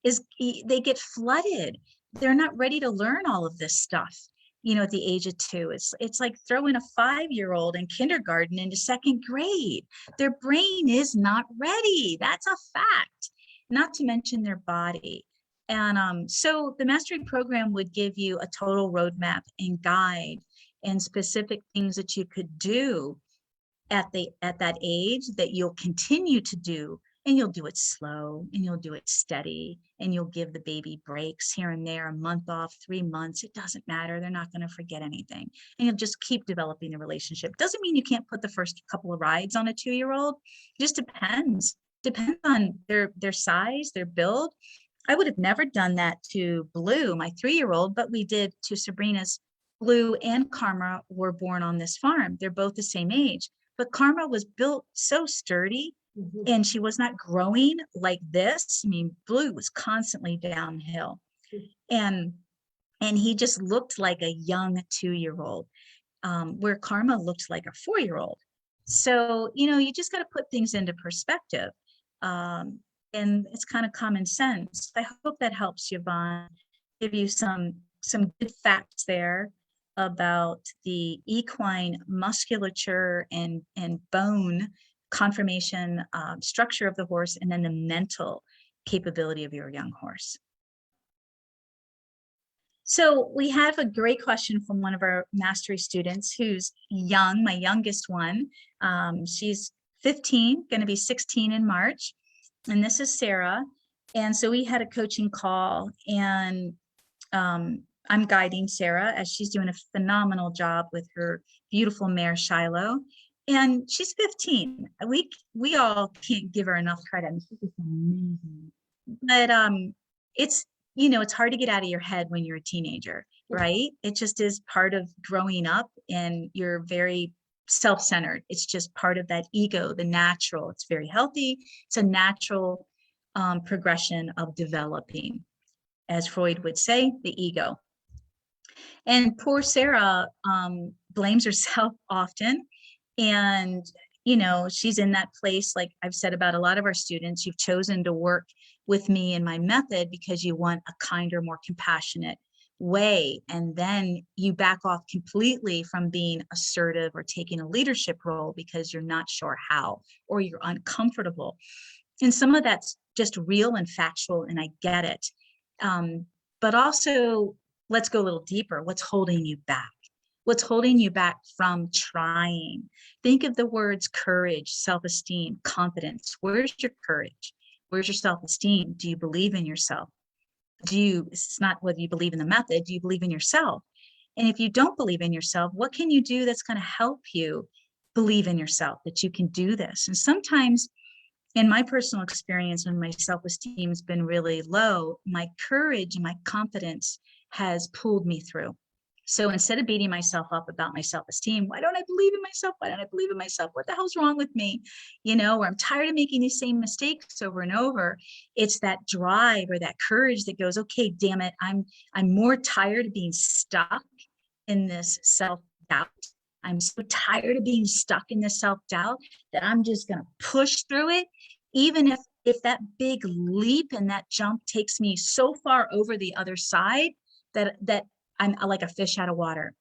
they get flooded. They're not ready to learn all of this stuff. At the age of 2, it's like throwing a 5-year-old in kindergarten into 2nd grade. Their brain is not ready. That's a fact, not to mention their body. And so the mastery program would give you a total roadmap and guide and specific things that you could do at that age that you'll continue to do, and you'll do it slow and you'll do it steady, and you'll give the baby breaks here and there, a month off, 3 months, it doesn't matter. They're not going to forget anything, and you'll just keep developing the relationship. Doesn't mean you can't put the first couple of rides on a 2-year-old. Just depends on their size, their build. I would have never done that to Blue, my 3-year-old, but we did to Sabrina's. Blue and Karma were born on this farm. They're both the same age, but Karma was built so sturdy, and she was not growing like this. I mean, Blue was constantly downhill, and he just looked like a young 2-year-old, where Karma looked like a 4-year-old. So, you just got to put things into perspective. And it's kind of common sense. I hope that helps, Yvonne, give you some good facts there about the equine musculature and bone conformation structure of the horse, and then the mental capability of your young horse. So we have a great question from one of our mastery students who's young, my youngest one. She's 15, going to be 16 in March. And this is Sarah. And so we had a coaching call, and I'm guiding Sarah as she's doing a phenomenal job with her beautiful mare Shiloh. And she's 15. We all can't give her enough credit. I mean, she's amazing. But it's hard to get out of your head when you're a teenager, right? It just is part of growing up, and you're very self-centered. It's just part of that ego, the natural. It's very healthy. It's a natural progression of developing, as Freud would say, the ego. And poor Sarah blames herself often. And, she's in that place, like I've said about a lot of our students, you've chosen to work with me and my method because you want a kinder, more compassionate way. And then you back off completely from being assertive or taking a leadership role because you're not sure how, or you're uncomfortable. And some of that's just real and factual, and I get it. But also, let's go a little deeper. What's holding you back? What's holding you back from trying? Think of the words courage, self-esteem, confidence. Where's your courage? Where's your self-esteem? Do you believe in yourself? It's not whether you believe in the method, do you believe in yourself? And if you don't believe in yourself, what can you do that's going to help you believe in yourself, that you can do this? And sometimes, in my personal experience, when my self-esteem has been really low, my courage and my confidence has pulled me through. So instead of beating myself up about my self-esteem, why don't I believe in myself? Why don't I believe in myself? What the hell's wrong with me? Or I'm tired of making these same mistakes over and over. It's that drive or that courage that goes, okay, damn it. I'm more tired of being stuck in this self-doubt. I'm so tired of being stuck in this self-doubt that I'm just going to push through it. Even if that big leap and that jump takes me so far over the other side that I'm like a fish out of water.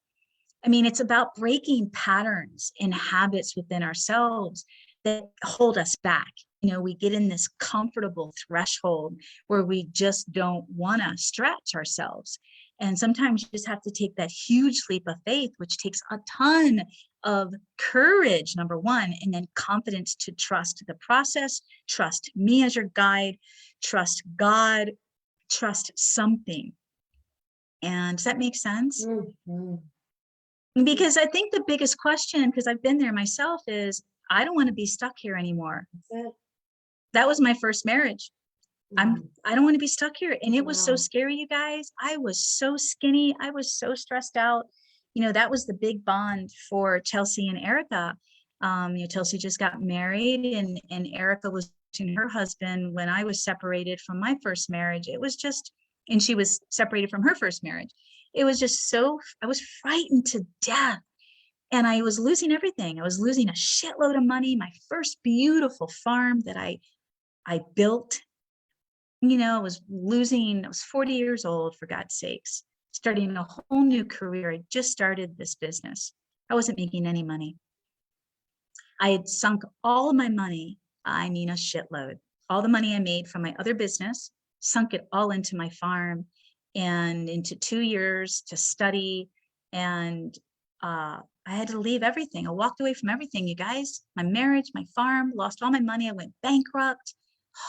I mean, it's about breaking patterns and habits within ourselves that hold us back. We get in this comfortable threshold where we just don't want to stretch ourselves. And sometimes you just have to take that huge leap of faith, which takes a ton of courage, number one, and then confidence to trust the process, trust me as your guide, trust God, trust something. And does that make sense? Mm-hmm. Because I think the biggest question, because I've been there myself, is I don't want to be stuck here anymore. That was my first marriage. I don't want to be stuck here. And it was so scary, you guys. I was so skinny. I was so stressed out. That was the big bond for Chelsea and Erica. Chelsea just got married, and Erica was her husband when I was separated from my first marriage. It was just, and she was separated from her first marriage. It was just so, I was frightened to death. And I was losing everything. I was losing a shitload of money, my first beautiful farm that I built. I was 40 years old, for God's sakes, starting a whole new career. I just started this business. I wasn't making any money. I had sunk all of my money, I mean a shitload. All the money I made from my other business, sunk it all into my farm and into 2 years to study. And I had to leave everything. I walked away from everything, you guys. My marriage, my farm, lost all my money. I went bankrupt.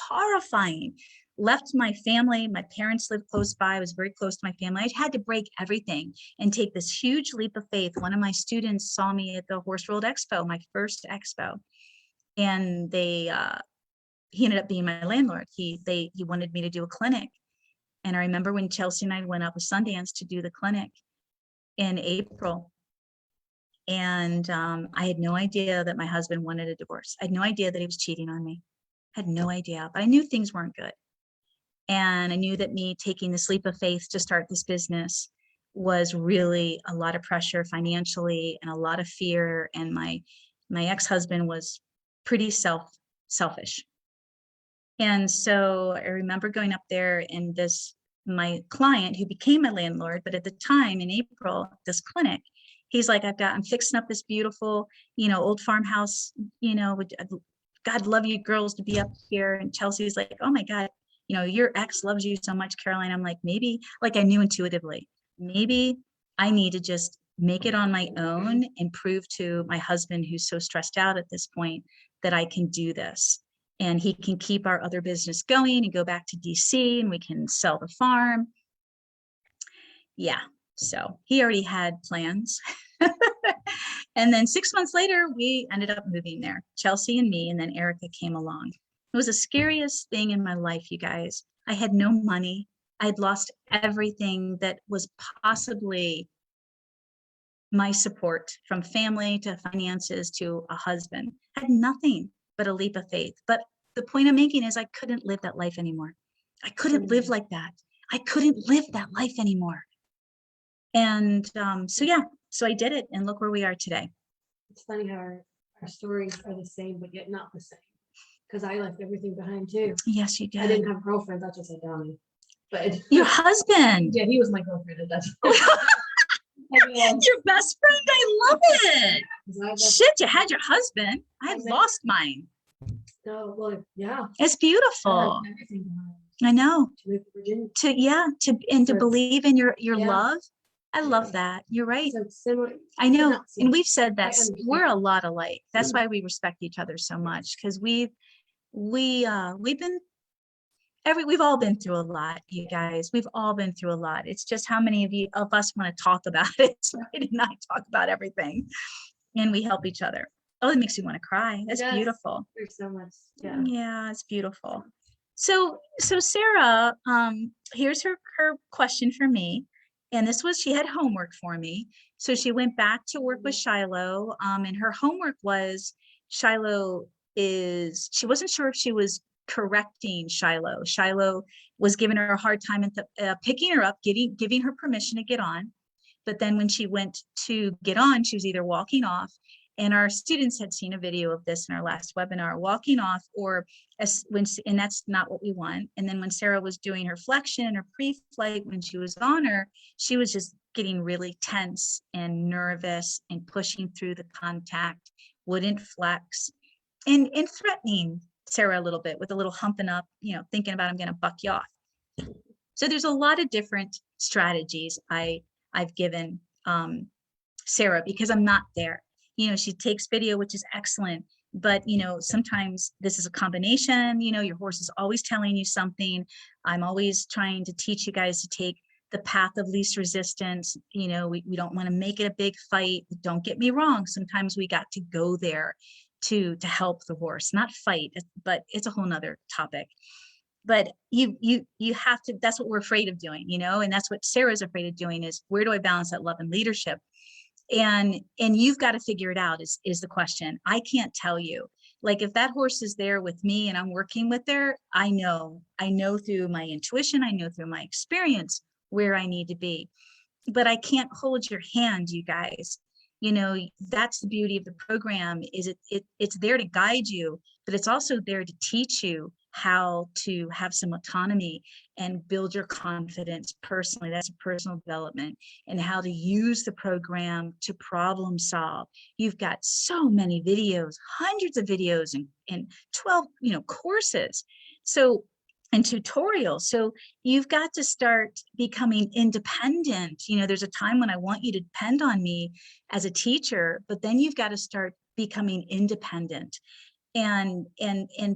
Horrifying. Left my family. My parents lived close by. I was very close to my family. I had to break everything and take this huge leap of faith. One of my students saw me at the Horse World Expo, my first expo, and he ended up being my landlord. He wanted me to do a clinic. And I remember when Chelsea and I went up with Sundance to do the clinic in April. And I had no idea that my husband wanted a divorce. I had no idea that he was cheating on me. I had no idea, but I knew things weren't good. And I knew that me taking this leap of faith to start this business was really a lot of pressure financially and a lot of fear. And my ex-husband was pretty selfish. And so I remember going up there, and my client who became my landlord, but at the time in April, this clinic, he's like, I'm fixing up this beautiful, old farmhouse, God love you girls to be up here. And Chelsea's like, oh my God, your ex loves you so much, Caroline. I'm like, maybe, like I knew intuitively, maybe I need to just make it on my own and prove to my husband, who's so stressed out at this point, that I can do this. And he can keep our other business going and go back to DC, and we can sell the farm. Yeah. So he already had plans. And then 6 months later, we ended up moving there, Chelsea and me, and then Erica came along. It was the scariest thing in my life, you guys. I had no money. I had lost everything that was possibly my support, from family to finances to a husband. I had nothing but a leap of faith. But the point I'm making is I couldn't live that life anymore. I couldn't live like that. I couldn't live that life anymore. And so I did it, and look where we are today. It's funny how our stories are the same, but yet not the same. Because I left everything behind too. Yes, you did. I didn't have girlfriends. I just said Donnie. But your husband. Yeah, he was my girlfriend at that time. Your best friend. I love it. Shit, you had your husband. I had lost mine. No, well, yeah. It's beautiful. I know. To believe in your love. I love that. You're right. So similar. I know. And we've said that we're a lot alike. That's why we respect each other so much, because we've all been through a lot, you guys. We've all been through a lot. It's just how many of us want to talk about it. Right? And I talk about everything, and we help each other. Oh, it makes me want to cry. That's beautiful. There's so much. Yeah, it's beautiful. So Sarah, here's her question for me. And this was, she had homework for me. So she went back to work with Shiloh, and her homework was, Shiloh she wasn't sure if she was correcting Shiloh. Shiloh was giving her a hard time and picking her up, giving her permission to get on. But then when she went to get on, she was either walking off, and our students had seen a video of this in our last webinar, walking off, and that's not what we want. And then when Sarah was doing her flexion or pre-flight, when she was on her, she was just getting really tense and nervous and pushing through the contact, wouldn't flex, and threatening Sarah a little bit with a little humping up, thinking about, I'm going to buck you off. So there's a lot of different strategies I've given Sarah, because I'm not there. She takes video, which is excellent, but sometimes this is a combination. Your horse is always telling you something. I'm always trying to teach you guys to take the path of least resistance. We don't want to make it a big fight. Don't get me wrong. Sometimes we got to go there to help the horse, not fight, but it's a whole nother topic. But you have to, that's what we're afraid of doing, and that's what Sarah's afraid of doing, is where do I balance that love and leadership? And you've got to figure it out is the question. I can't tell you. Like if that horse is there with me and I'm working with her, I know through my intuition, I know through my experience where I need to be. But I can't hold your hand, you guys. You know, that's the beauty of the program, is it's there to guide you, but it's also there to teach you how to have some autonomy and build your confidence personally. That's a personal development, and how to use the program to problem solve. You've got so many videos, hundreds of videos, and 12, courses. So, and tutorials. So you've got to start becoming independent. There's a time when I want you to depend on me as a teacher, but then you've got to start becoming independent and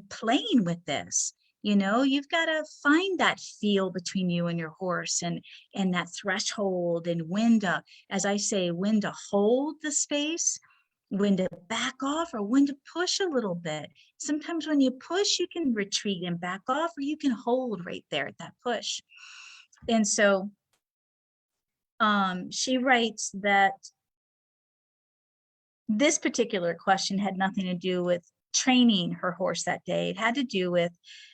playing with this. You've got to find that feel between you and your horse, and that threshold, and when to, as I say, when to hold the space, when to back off, or when to push a little bit. Sometimes when you push, you can retreat and back off, or you can hold right there at that push. And so she writes that this particular question had nothing to do with training her horse that day. It had to do with,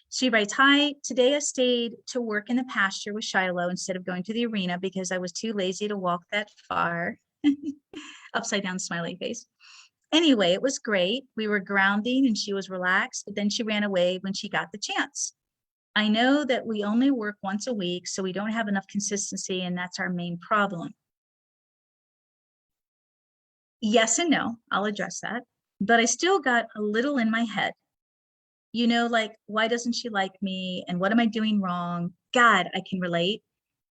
she writes, "Hi, today I stayed to work in the pasture with Shiloh instead of going to the arena because I was too lazy to walk that far." Upside down smiley face. "Anyway, it was great. We were grounding and she was relaxed, but then she ran away when she got the chance. I know that we only work once a week, so we don't have enough consistency, and that's our main problem." Yes and no, I'll address that. But I still got a little in my head. Like, why doesn't she like me? And what am I doing wrong? God, I can relate.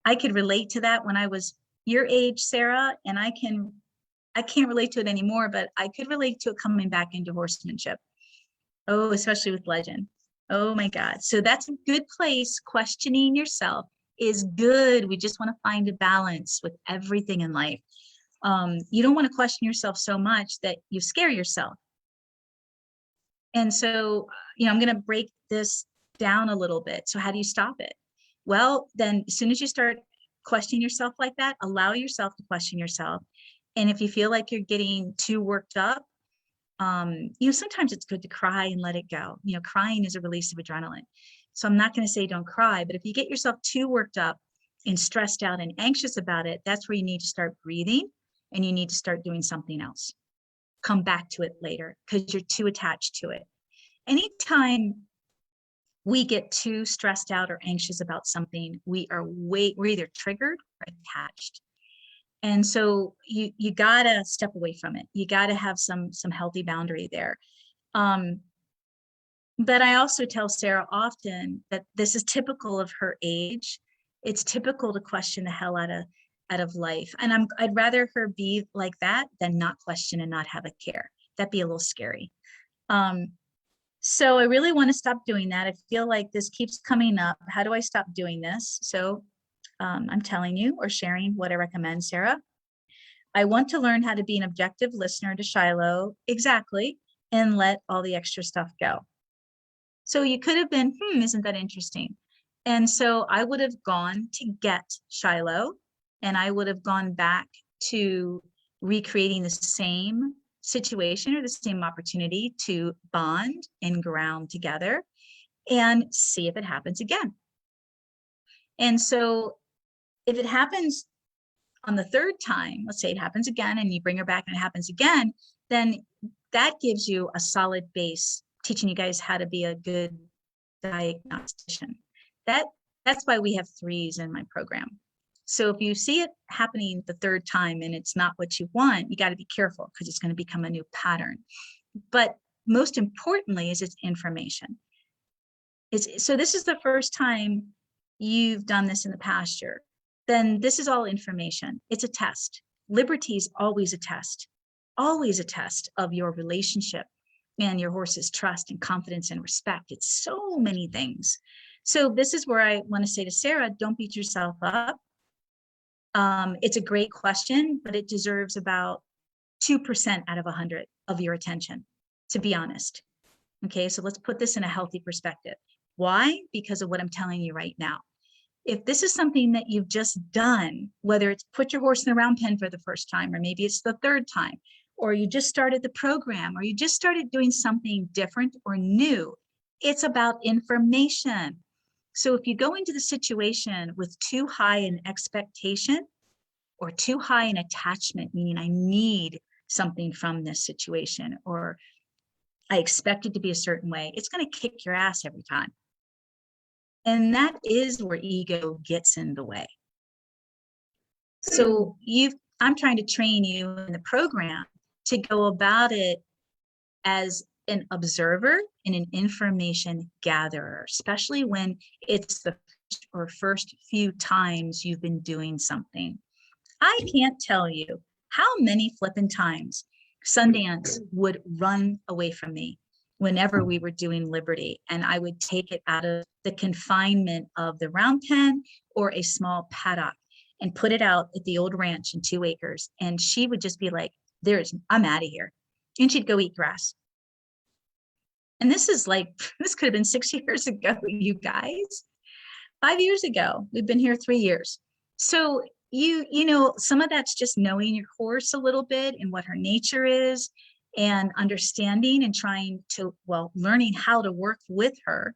I could relate to that when I was your age, Sarah, and I can't relate to it anymore, but I could relate to it coming back into horsemanship. Oh, especially with legend. Oh my God. So that's a good place. Questioning yourself is good. We just want to find a balance with everything in life. You don't want to question yourself so much that you scare yourself. And so, I'm going to break this down a little bit. So how do you stop it? Well, then as soon as you start questioning yourself like that, allow yourself to question yourself. And if you feel like you're getting too worked up, sometimes it's good to cry and let it go. Crying is a release of adrenaline. So I'm not going to say don't cry, but if you get yourself too worked up and stressed out and anxious about it, that's where you need to start breathing, and you need to start doing something else. Come back to it later because you're too attached to it. Anytime we get too stressed out or anxious about something, we're either triggered or attached. And so you gotta step away from it. You gotta have some healthy boundary there. But I also tell Sarah often that this is typical of her age. It's typical to question the hell out of life. And I'd rather her be like that than not question and not have a care. That'd be a little scary. So I really want to stop doing that. I feel like this keeps coming up. How do I stop doing this? So I'm telling you or sharing what I recommend, Sarah. I want to learn how to be an objective listener to Shiloh. Exactly. And let all the extra stuff go. So you could have been, isn't that interesting? And so I would have gone to get Shiloh, and I would have gone back to recreating the same situation or the same opportunity to bond and ground together and see if it happens again. And so if it happens on the third time, let's say it happens again and you bring her back and it happens again, then that gives you a solid base, teaching you guys how to be a good diagnostician. That's why we have 3s in my program. So if you see it happening the third time and it's not what you want, you got to be careful because it's going to become a new pattern. But most importantly is it's information. So this is the first time you've done this in the pasture. Then this is all information. It's a test. Liberty is always a test of your relationship and your horse's trust and confidence and respect. It's so many things. So this is where I want to say to Sarah, don't beat yourself up. It's a great question, but it deserves about 2% out of 100 of your attention, to be honest. Okay, so let's put this in a healthy perspective. Why? Because of what I'm telling you right now. If this is something that you've just done, whether it's put your horse in the round pen for the first time, or maybe it's the third time, or you just started the program, or you just started doing something different or new, it's about information. So if you go into the situation with too high an expectation or too high an attachment, meaning I need something from this situation, or I expect it to be a certain way, it's going to kick your ass every time. And that is where ego gets in the way. So I'm trying to train you in the program to go about it as an observer and an information gatherer, especially when it's the first few times you've been doing something. I can't tell you how many flipping times Sundance would run away from me whenever we were doing Liberty, and I would take it out of the confinement of the round pen or a small paddock and put it out at the old ranch in 2 acres. And she would just be like, I'm out of here. And she'd go eat grass. And this is like, this could have been 6 years ago, you guys. 5 years ago, we've been here 3 years. So you know, some of that's just knowing your horse a little bit and what her nature is, and understanding and trying to, learning how to work with her.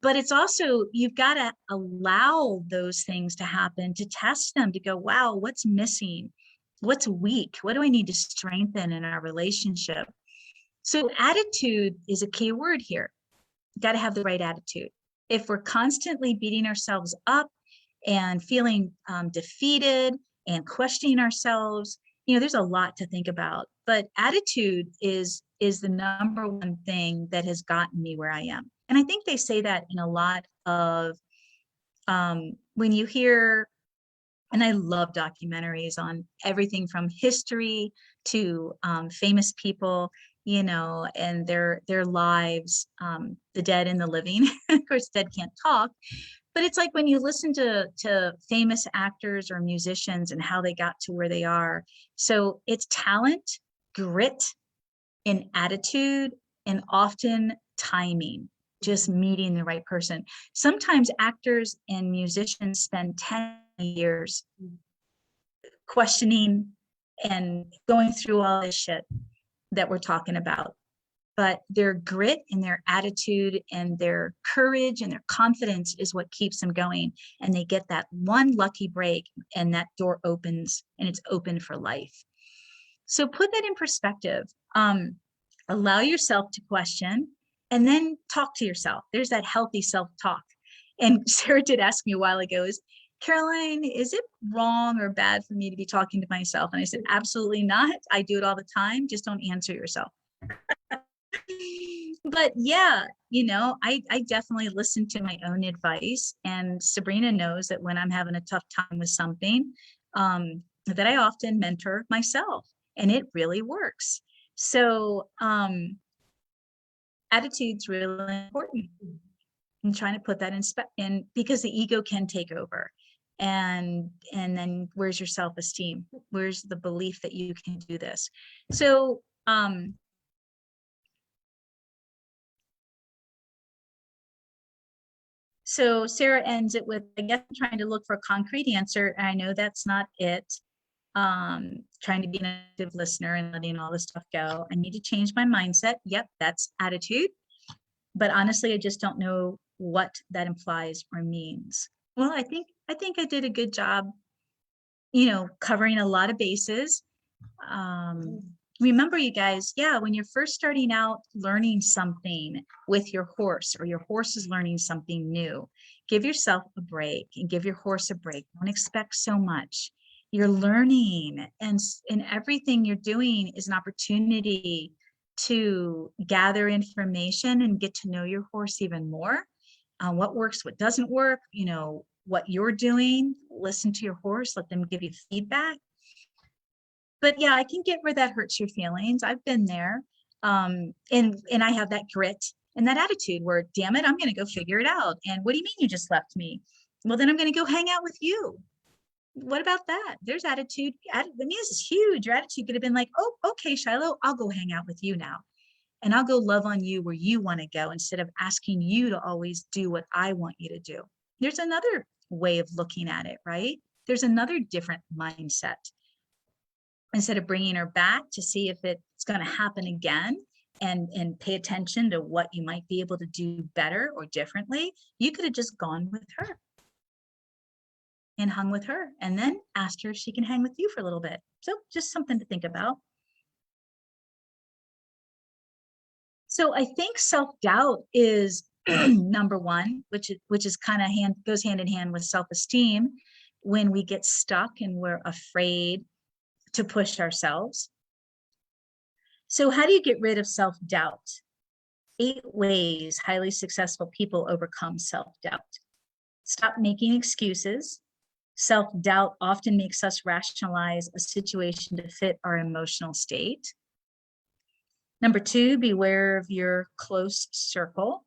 But it's also, you've got to allow those things to happen, to test them, to go, wow, what's missing? What's weak? What do I need to strengthen in our relationship? So attitude is a key word here. Got to have the right attitude. If we're constantly beating ourselves up and feeling defeated and questioning ourselves, there's a lot to think about. But attitude is the number one thing that has gotten me where I am. And I think they say that in a lot of, when you hear, and I love documentaries on everything from history to famous people, and their lives, the dead and the living. Of course, dead can't talk. But it's like when you listen to famous actors or musicians and how they got to where they are. So it's talent, grit, and attitude, and often timing, just meeting the right person. Sometimes actors and musicians spend 10 years questioning and going through all this shit that we're talking about. But their grit and their attitude and their courage and their confidence is what keeps them going. And they get that one lucky break, and that door opens, and it's open for life. So put that in perspective. Allow yourself to question, and then talk to yourself. There's that healthy self-talk. And Sarah did ask me a while ago, Caroline, is it wrong or bad for me to be talking to myself? And I said, absolutely not. I do it all the time. Just don't answer yourself. But yeah, I definitely listen to my own advice, and Sabrina knows that when I'm having a tough time with something, that I often mentor myself, and it really works. So attitude's really important. I'm trying to put that in because the ego can take over. And then where's your self-esteem? Where's the belief that you can do this? So So Sarah ends it with, I guess I'm trying to look for a concrete answer, and I know that's not it. Trying to be an active listener and letting all this stuff go. I need to change my mindset. Yep, that's attitude. But honestly, I just don't know what that implies or means. Well, I think I did a good job, covering a lot of bases. Remember, you guys, when you're first starting out learning something with your horse, or your horse is learning something new, give yourself a break and give your horse a break. Don't expect so much. You're learning, and everything you're doing is an opportunity to gather information and get to know your horse even more. What works, what doesn't work, what you're doing. Listen to your horse, let them give you feedback. But yeah, I can get where that hurts your feelings. I've been there. And I have that grit and that attitude where, damn it, I'm going to go figure it out. And what do you mean you just left me? Well, then I'm going to go hang out with you. What about that? There's attitude. I mean, this is huge. Your attitude could have been like, oh, okay, Shiloh, I'll go hang out with you now. And I'll go love on you where you want to go, instead of asking you to always do what I want you to do. There's another way of looking at it, right? There's another different mindset. Instead of bringing her back to see if it's going to happen again and pay attention to what you might be able to do better or differently, you could have just gone with her and hung with her and then asked her if she can hang with you for a little bit. So just something to think about. So I think self-doubt is number one, which is kind of goes hand in hand with self-esteem. When we get stuck and we're afraid to push ourselves. So how do you get rid of self-doubt? 8 ways highly successful people overcome self-doubt. Stop making excuses. Self-doubt often makes us rationalize a situation to fit our emotional state. Number 2, beware of your close circle.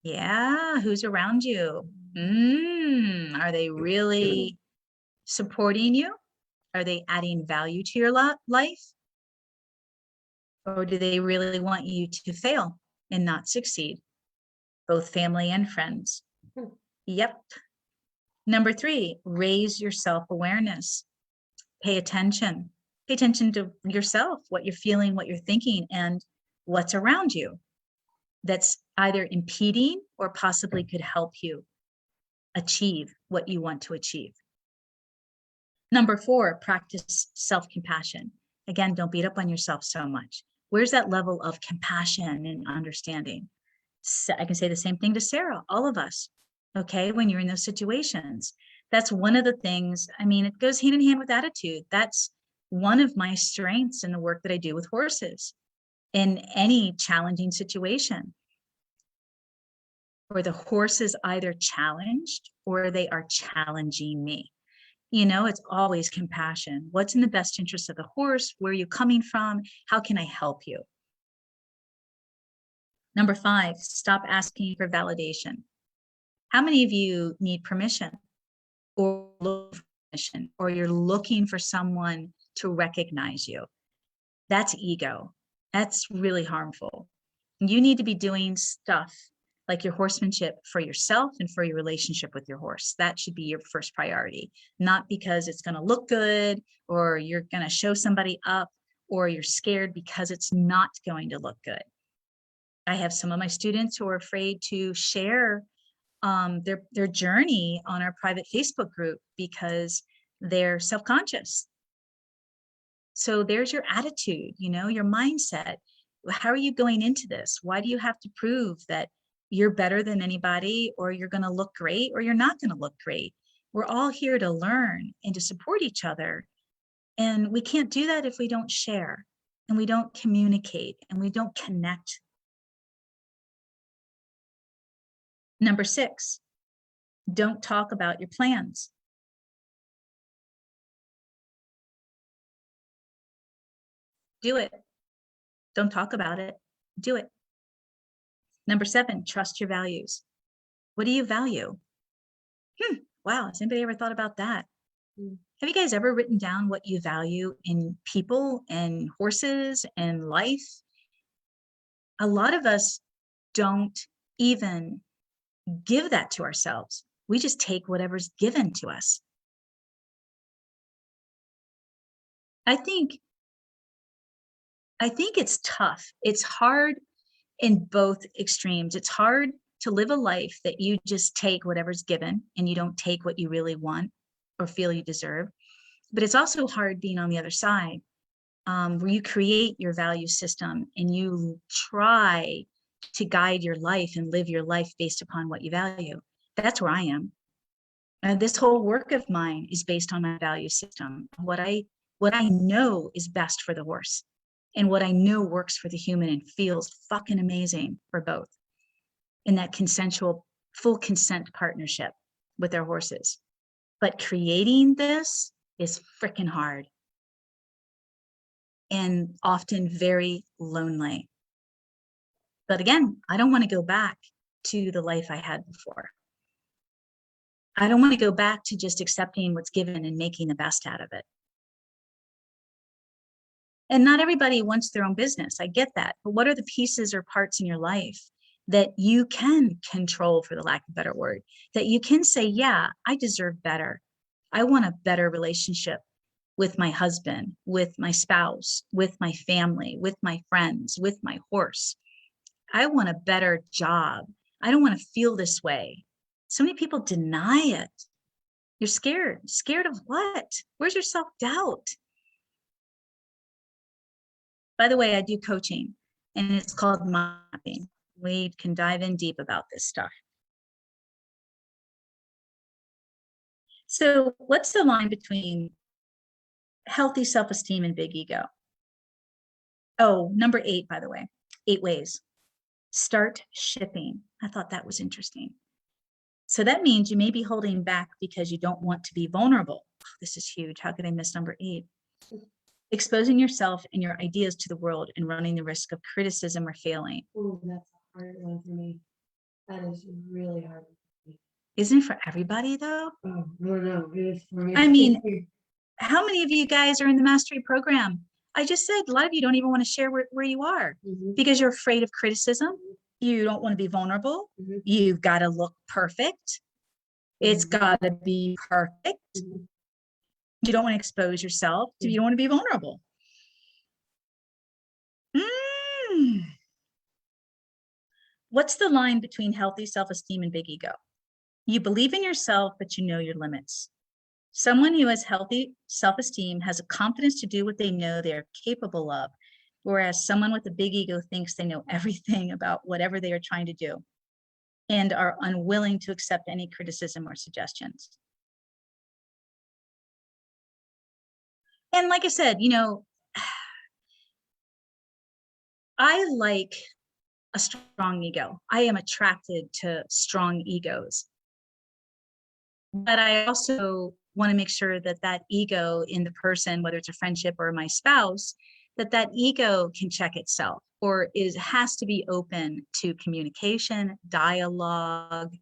Yeah, who's around you? Are they really supporting you? Are they adding value to your life? Or do they really want you to fail and not succeed? Both family and friends. Yep. Number 3, raise your self-awareness. Pay attention. Pay attention to yourself, what you're feeling, what you're thinking, and what's around you that's either impeding or possibly could help you achieve what you want to achieve. Number 4, practice self-compassion. Again, don't beat up on yourself so much. Where's that level of compassion and understanding? So I can say the same thing to Sarah, all of us, okay? When you're in those situations, that's one of the things, I mean, it goes hand in hand with attitude. That's one of my strengths in the work that I do with horses in any challenging situation where the horse is either challenged or they are challenging me. You know, it's always compassion. What's in the best interest of the horse? Where are you coming from? How can I help you? Number 5, stop asking for validation. How many of you need permission or look for permission, or you're looking for someone to recognize you? That's ego. That's really harmful. You need to be doing stuff like your horsemanship for yourself and for your relationship with your horse. That should be your first priority, not because it's going to look good or you're going to show somebody up or you're scared because it's not going to look good. I have some of my students who are afraid to share their journey on our private Facebook group because they're self-conscious. So there's your attitude, you know, your mindset. How are you going into this? Why do you have to prove that you're better than anybody, or you're going to look great, or you're not going to look great? We're all here to learn and to support each other. And we can't do that if we don't share and we don't communicate and we don't connect. Number 6, don't talk about your plans. Do it. Don't talk about it. Do it. Number 7, trust your values. What do you value? Wow, has anybody ever thought about that? Have you guys ever written down what you value in people and horses and life? A lot of us don't even give that to ourselves. We just take whatever's given to us. I think it's tough. It's hard in both extremes. It's hard to live a life that you just take whatever's given and you don't take what you really want or feel you deserve. But it's also hard being on the other side, where you create your value system and you try to guide your life and live your life based upon what you value. That's where I am. This whole work of mine is based on my value system. What I know is best for the horse and what I know works for the human and feels fucking amazing for both in that consensual, full consent partnership with our horses. But creating this is freaking hard and often very lonely. But again, I don't want to go back to the life I had before. I don't want to go back to just accepting what's given and making the best out of it. And not everybody wants their own business. I get that. But what are the pieces or parts in your life that you can control, for the lack of a better word, that you can say, yeah, I deserve better. I want a better relationship with my husband, with my spouse, with my family, with my friends, with my horse. I want a better job. I don't want to feel this way. So many people deny it. You're scared. Scared of what? Where's your self-doubt? By the way, I do coaching, and it's called mapping. We can dive in deep about this stuff. So what's the line between healthy self-esteem and big ego? Oh, number 8, by the way, 8 ways. Start shipping. I thought that was interesting. So that means you may be holding back because you don't want to be vulnerable. Oh, this is huge. How could I miss number 8? Exposing yourself and your ideas to the world and running the risk of criticism or failing. Oh, that's a hard one for me. That is really hard. Isn't it for everybody though? Oh, no, it is for me. I mean, how many of you guys are in the mastery program? I just said a lot of you don't even want to share where you are because you're afraid of criticism. You don't want to be vulnerable. You've got to look perfect. It's got to be perfect. You don't want to expose yourself. You don't want to be vulnerable. What's the line between healthy self-esteem and big ego? You believe in yourself, but you know your limits. Someone who has healthy self-esteem has a confidence to do what they know they are capable of, whereas someone with a big ego thinks they know everything about whatever they are trying to do and are unwilling to accept any criticism or suggestions. And like I said, you know, I like a strong ego. I am attracted to strong egos. But I also want to make sure that that ego in the person, whether it's a friendship or my spouse, that ego can check itself or has to be open to communication, dialogue,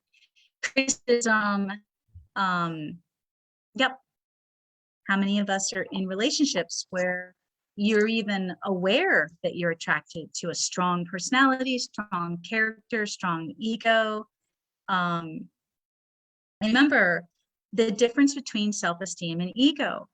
criticism. Yep. How many of us are in relationships where you're even aware that you're attracted to a strong personality, strong character, strong ego? Remember the difference between self-esteem and ego.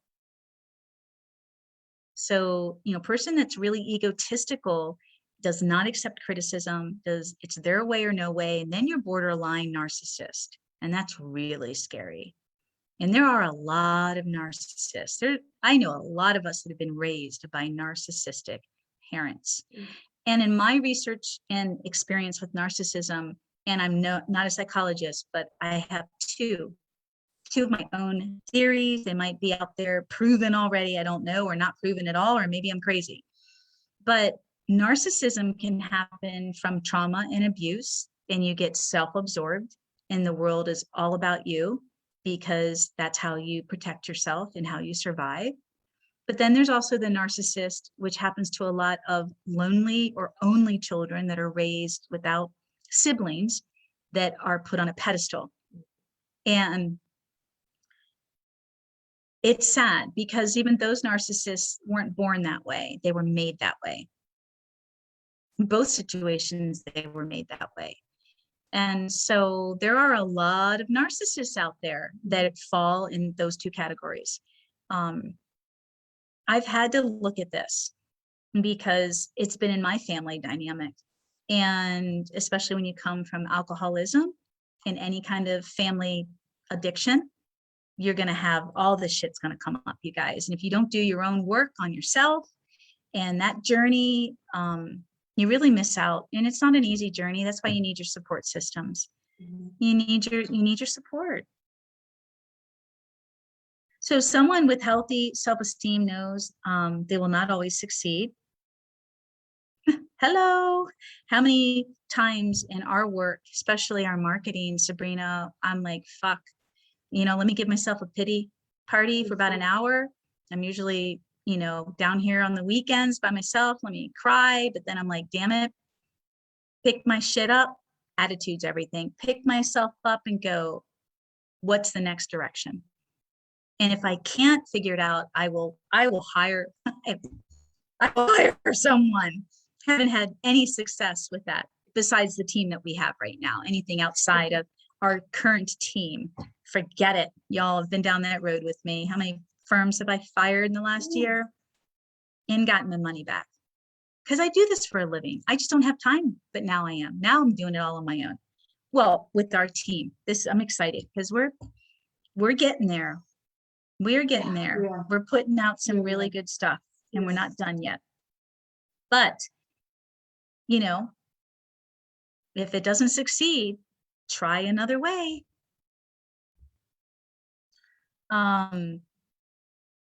So, you know, person that's really egotistical does not accept criticism, it's their way or no way, and then you're borderline narcissist, and that's really scary. And there are a lot of narcissists. I know a lot of us that have been raised by narcissistic parents. And in my research and experience with narcissism, and I'm not a psychologist, but I have two of my own theories. They might be out there proven already, I don't know, or not proven at all, or maybe I'm crazy. But narcissism can happen from trauma and abuse, and you get self-absorbed, and the world is all about you because that's how you protect yourself and how you survive. But then there's also the narcissist, which happens to a lot of lonely or only children that are raised without siblings that are put on a pedestal. And it's sad because even those narcissists weren't born that way. They were made that way. In both situations, they were made that way. And so there are a lot of narcissists out there that fall in those two categories. I've had to look at this because it's been in my family dynamic. And especially when you come from alcoholism and any kind of family addiction, you're going to have all this shit's going to come up, you guys. And if you don't do your own work on yourself and that journey, you really miss out. And it's not an easy journey. That's why you need your support systems. You need your support. So someone with healthy self-esteem knows they will not always succeed. Hello. How many times in our work, especially our marketing, Sabrina, I'm like, fuck, you know, let me give myself a pity party for about an hour. I'm usually, you know, down here on the weekends by myself. Let me cry. But then I'm like, damn it, pick my shit up. Attitude's everything. Pick myself up and go, what's the next direction? And if I can't figure it out, I will hire, I will hire someone. Haven't had any success with that. besides the team that we have right now. Anything outside of our current team, forget it. Y'all have been down that road with me. How many firms have I fired in the last year and gotten the money back? Because I do this for a living. I just don't have time, but now I am. Now I'm doing it all on my own. Well, with our team, I'm excited because we're getting there. We're getting there. Yeah. We're putting out some really good stuff, and we're not done yet. But, you know, if it doesn't succeed, try another way. I'm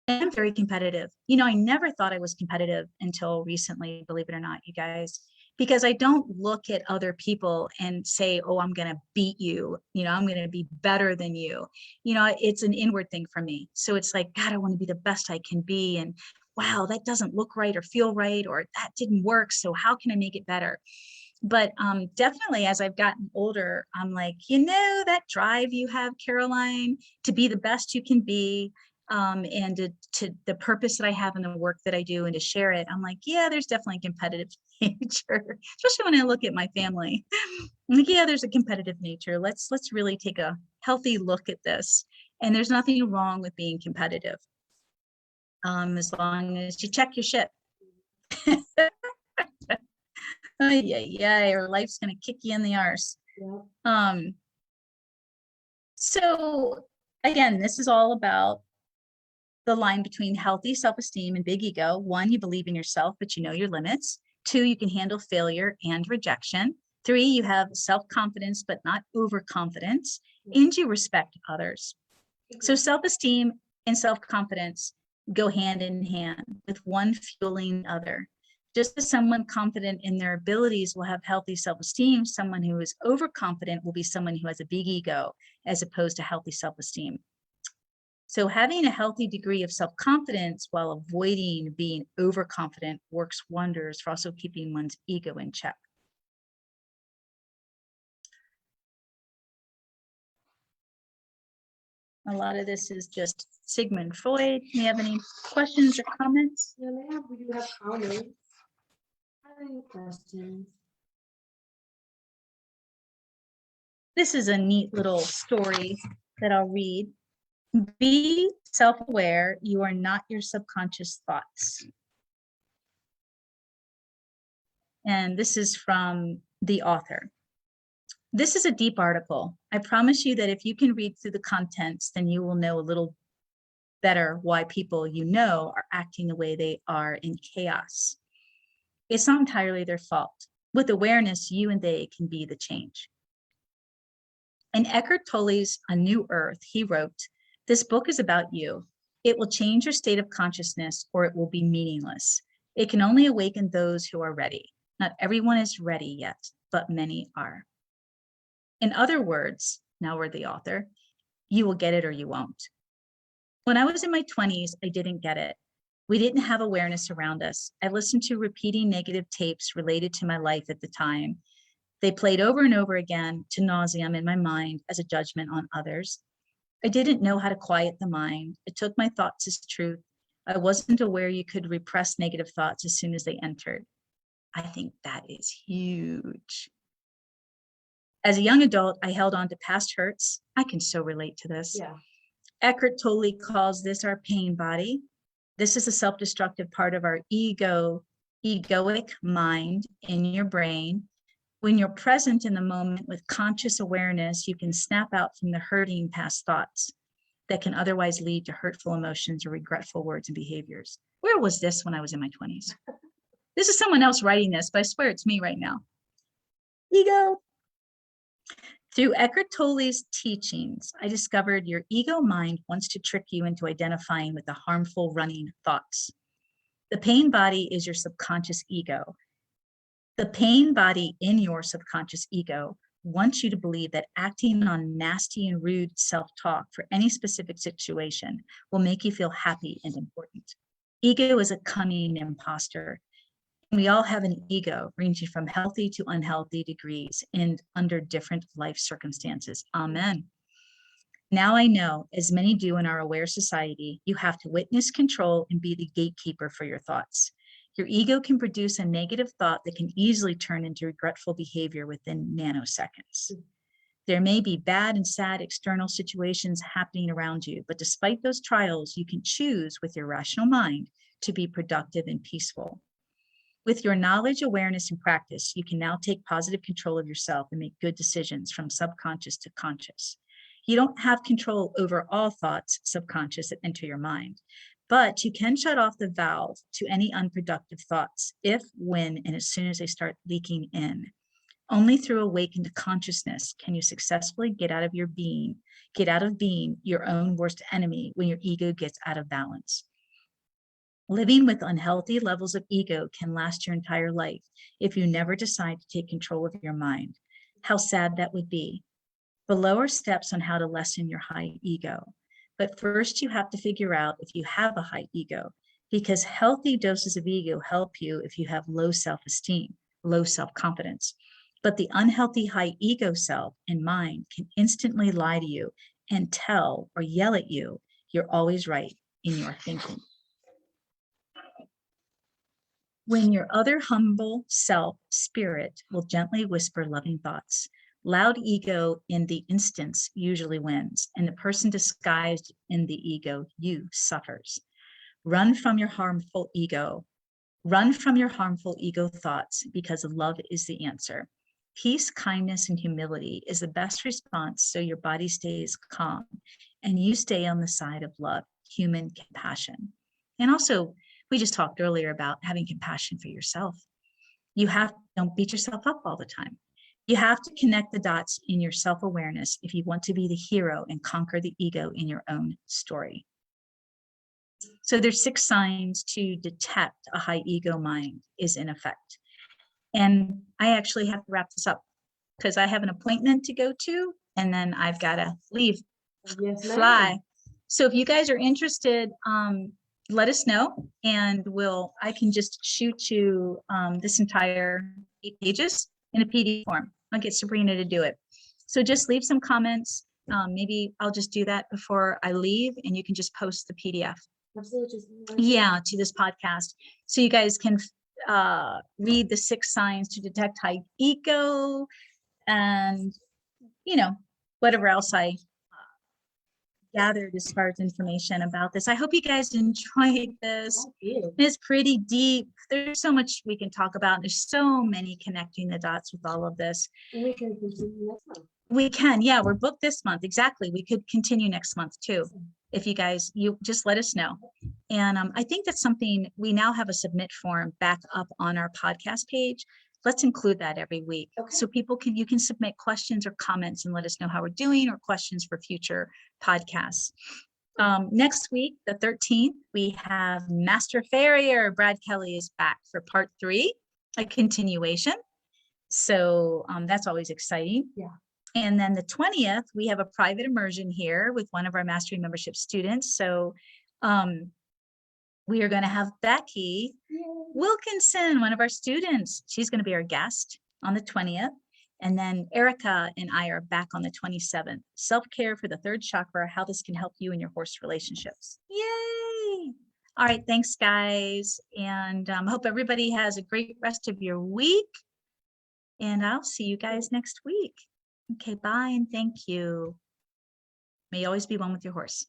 very competitive. You know, I never thought I was competitive until recently, believe it or not, you guys, because I don't look at other people and say, oh, I'm going to beat you. You know, I'm going to be better than you. You know, it's an inward thing for me. So it's like, God, I want to be the best I can be. And wow, that doesn't look right or feel right, or that didn't work. So how can I make it better? But definitely as I've gotten older, I'm like, you know, that drive you have, Caroline, to be the best you can be, and to the purpose that I have in the work that I do and to share it. I'm like, yeah, there's definitely a competitive nature, especially when I look at my family. I'm like, yeah, there's a competitive nature. Let's really take a healthy look at this. And there's nothing wrong with being competitive. As long as you check your shit. Yeah, or life's gonna kick you in the arse. Yeah. So again, this is all about the line between healthy self-esteem and big ego. 1, you believe in yourself, but you know your limits. 2, you can handle failure and rejection. 3, you have self-confidence, but not overconfidence, and you respect others. So self-esteem and self-confidence go hand in hand, with one fueling the other. Just as someone confident in their abilities will have healthy self-esteem, someone who is overconfident will be someone who has a big ego, as opposed to healthy self-esteem. So having a healthy degree of self-confidence while avoiding being overconfident works wonders for also keeping one's ego in check. A lot of this is just Sigmund Freud. Do you have any questions or comments? Yeah, we do have comments. Any questions? This is a neat little story that I'll read. Be self-aware. You are not your subconscious thoughts. And this is from the author. This is a deep article. I promise you that if you can read through the contents, then you will know a little better why people you know are acting the way they are in chaos. It's not entirely their fault. With awareness, you and they can be the change. In Eckhart Tolle's A New Earth, he wrote, "This book is about you. It will change your state of consciousness or it will be meaningless. It can only awaken those who are ready. Not everyone is ready yet, but many are." In other words, now we're the author, you will get it or you won't. When I was in my 20s, I didn't get it. We didn't have awareness around us. I listened to repeating negative tapes related to my life at the time. They played over and over again to nauseam in my mind as a judgment on others. I didn't know how to quiet the mind. I took my thoughts as truth. I wasn't aware you could repress negative thoughts as soon as they entered. I think that is huge. As a young adult, I held on to past hurts. I can so relate to this. Yeah. Eckhart Tolle calls this our pain body. This is a self-destructive part of our egoic mind in your brain. When you're present in the moment with conscious awareness, you can snap out from the hurting past thoughts that can otherwise lead to hurtful emotions or regretful words and behaviors. Where was this when I was in my 20s? This is someone else writing this, but I swear it's me right now. Ego. Through Eckhart Tolle's teachings, I discovered your ego mind wants to trick you into identifying with the harmful running thoughts. The pain body is your subconscious ego. The pain body in your subconscious ego wants you to believe that acting on nasty and rude self-talk for any specific situation will make you feel happy and important. Ego is a cunning imposter. We all have an ego ranging from healthy to unhealthy degrees and under different life circumstances. Amen. Now I know, as many do in our aware society, you have to witness, control, and be the gatekeeper for your thoughts. Your ego can produce a negative thought that can easily turn into regretful behavior within nanoseconds. There may be bad and sad external situations happening around you, but despite those trials, you can choose with your rational mind to be productive and peaceful. With your knowledge, awareness, and practice, you can now take positive control of yourself and make good decisions from subconscious to conscious. You don't have control over all thoughts, subconscious, that enter your mind, but you can shut off the valve to any unproductive thoughts if, when, and as soon as they start leaking in. Only through awakened consciousness can you successfully get out of being your own worst enemy when your ego gets out of balance. Living with unhealthy levels of ego can last your entire life if you never decide to take control of your mind. How sad that would be. Below are steps on how to lessen your high ego. But first you have to figure out if you have a high ego, because healthy doses of ego help you if you have low self-esteem, low self-confidence. But the unhealthy high ego self and mind can instantly lie to you and tell or yell at you, you're always right in your thinking. When your other humble self spirit will gently whisper loving thoughts, loud ego in the instance usually wins, and the person disguised in the ego, you, suffers. Run from your harmful ego. Run from your harmful ego thoughts, because love is the answer. Peace, kindness, and humility is the best response, so your body stays calm and you stay on the side of love, human compassion. And also, we just talked earlier about having compassion for yourself. Don't beat yourself up all the time. You have to connect the dots in your self-awareness if you want to be the hero and conquer the ego in your own story. So there's 6 signs to detect a high ego mind is in effect. And I actually have to wrap this up because I have an appointment to go to, and then I've got to leave, fly. So if you guys are interested, let us know, and I can just shoot you this entire 8 pages in a PDF form. I'll get Sabrina to do it. So just leave some comments. Maybe I'll just do that before I leave, and you can just post the PDF. Absolutely. Yeah, to this podcast. So you guys can read the 6 signs to detect high ego, and whatever else I gathered as far as information about this. I hope you guys enjoyed this. It's pretty deep. There's so much we can talk about. There's so many connecting the dots with all of this. And we can continue next month. We can, yeah, we're booked this month. Exactly. We could continue next month too. If you just let us know. And I think that's something, we now have a submit form back up on our podcast page. Let's include that every week. Okay. So you can submit questions or comments and let us know how we're doing, or questions for future podcasts. Next week, the 13th, we have Master Farrier. Brad Kelly is back for part 3, a continuation. So that's always exciting. Yeah. And then the 20th, we have a private immersion here with one of our Mastery Membership students. So we are going to have Becky Wilkinson, one of our students. She's going to be our guest on the 20th. And then Erica and I are back on the 27th. Self-care for the 3rd chakra, how this can help you in your horse relationships. Yay! All right, thanks, guys. And hope everybody has a great rest of your week. And I'll see you guys next week. Okay, bye and thank you. May you always be one with your horse.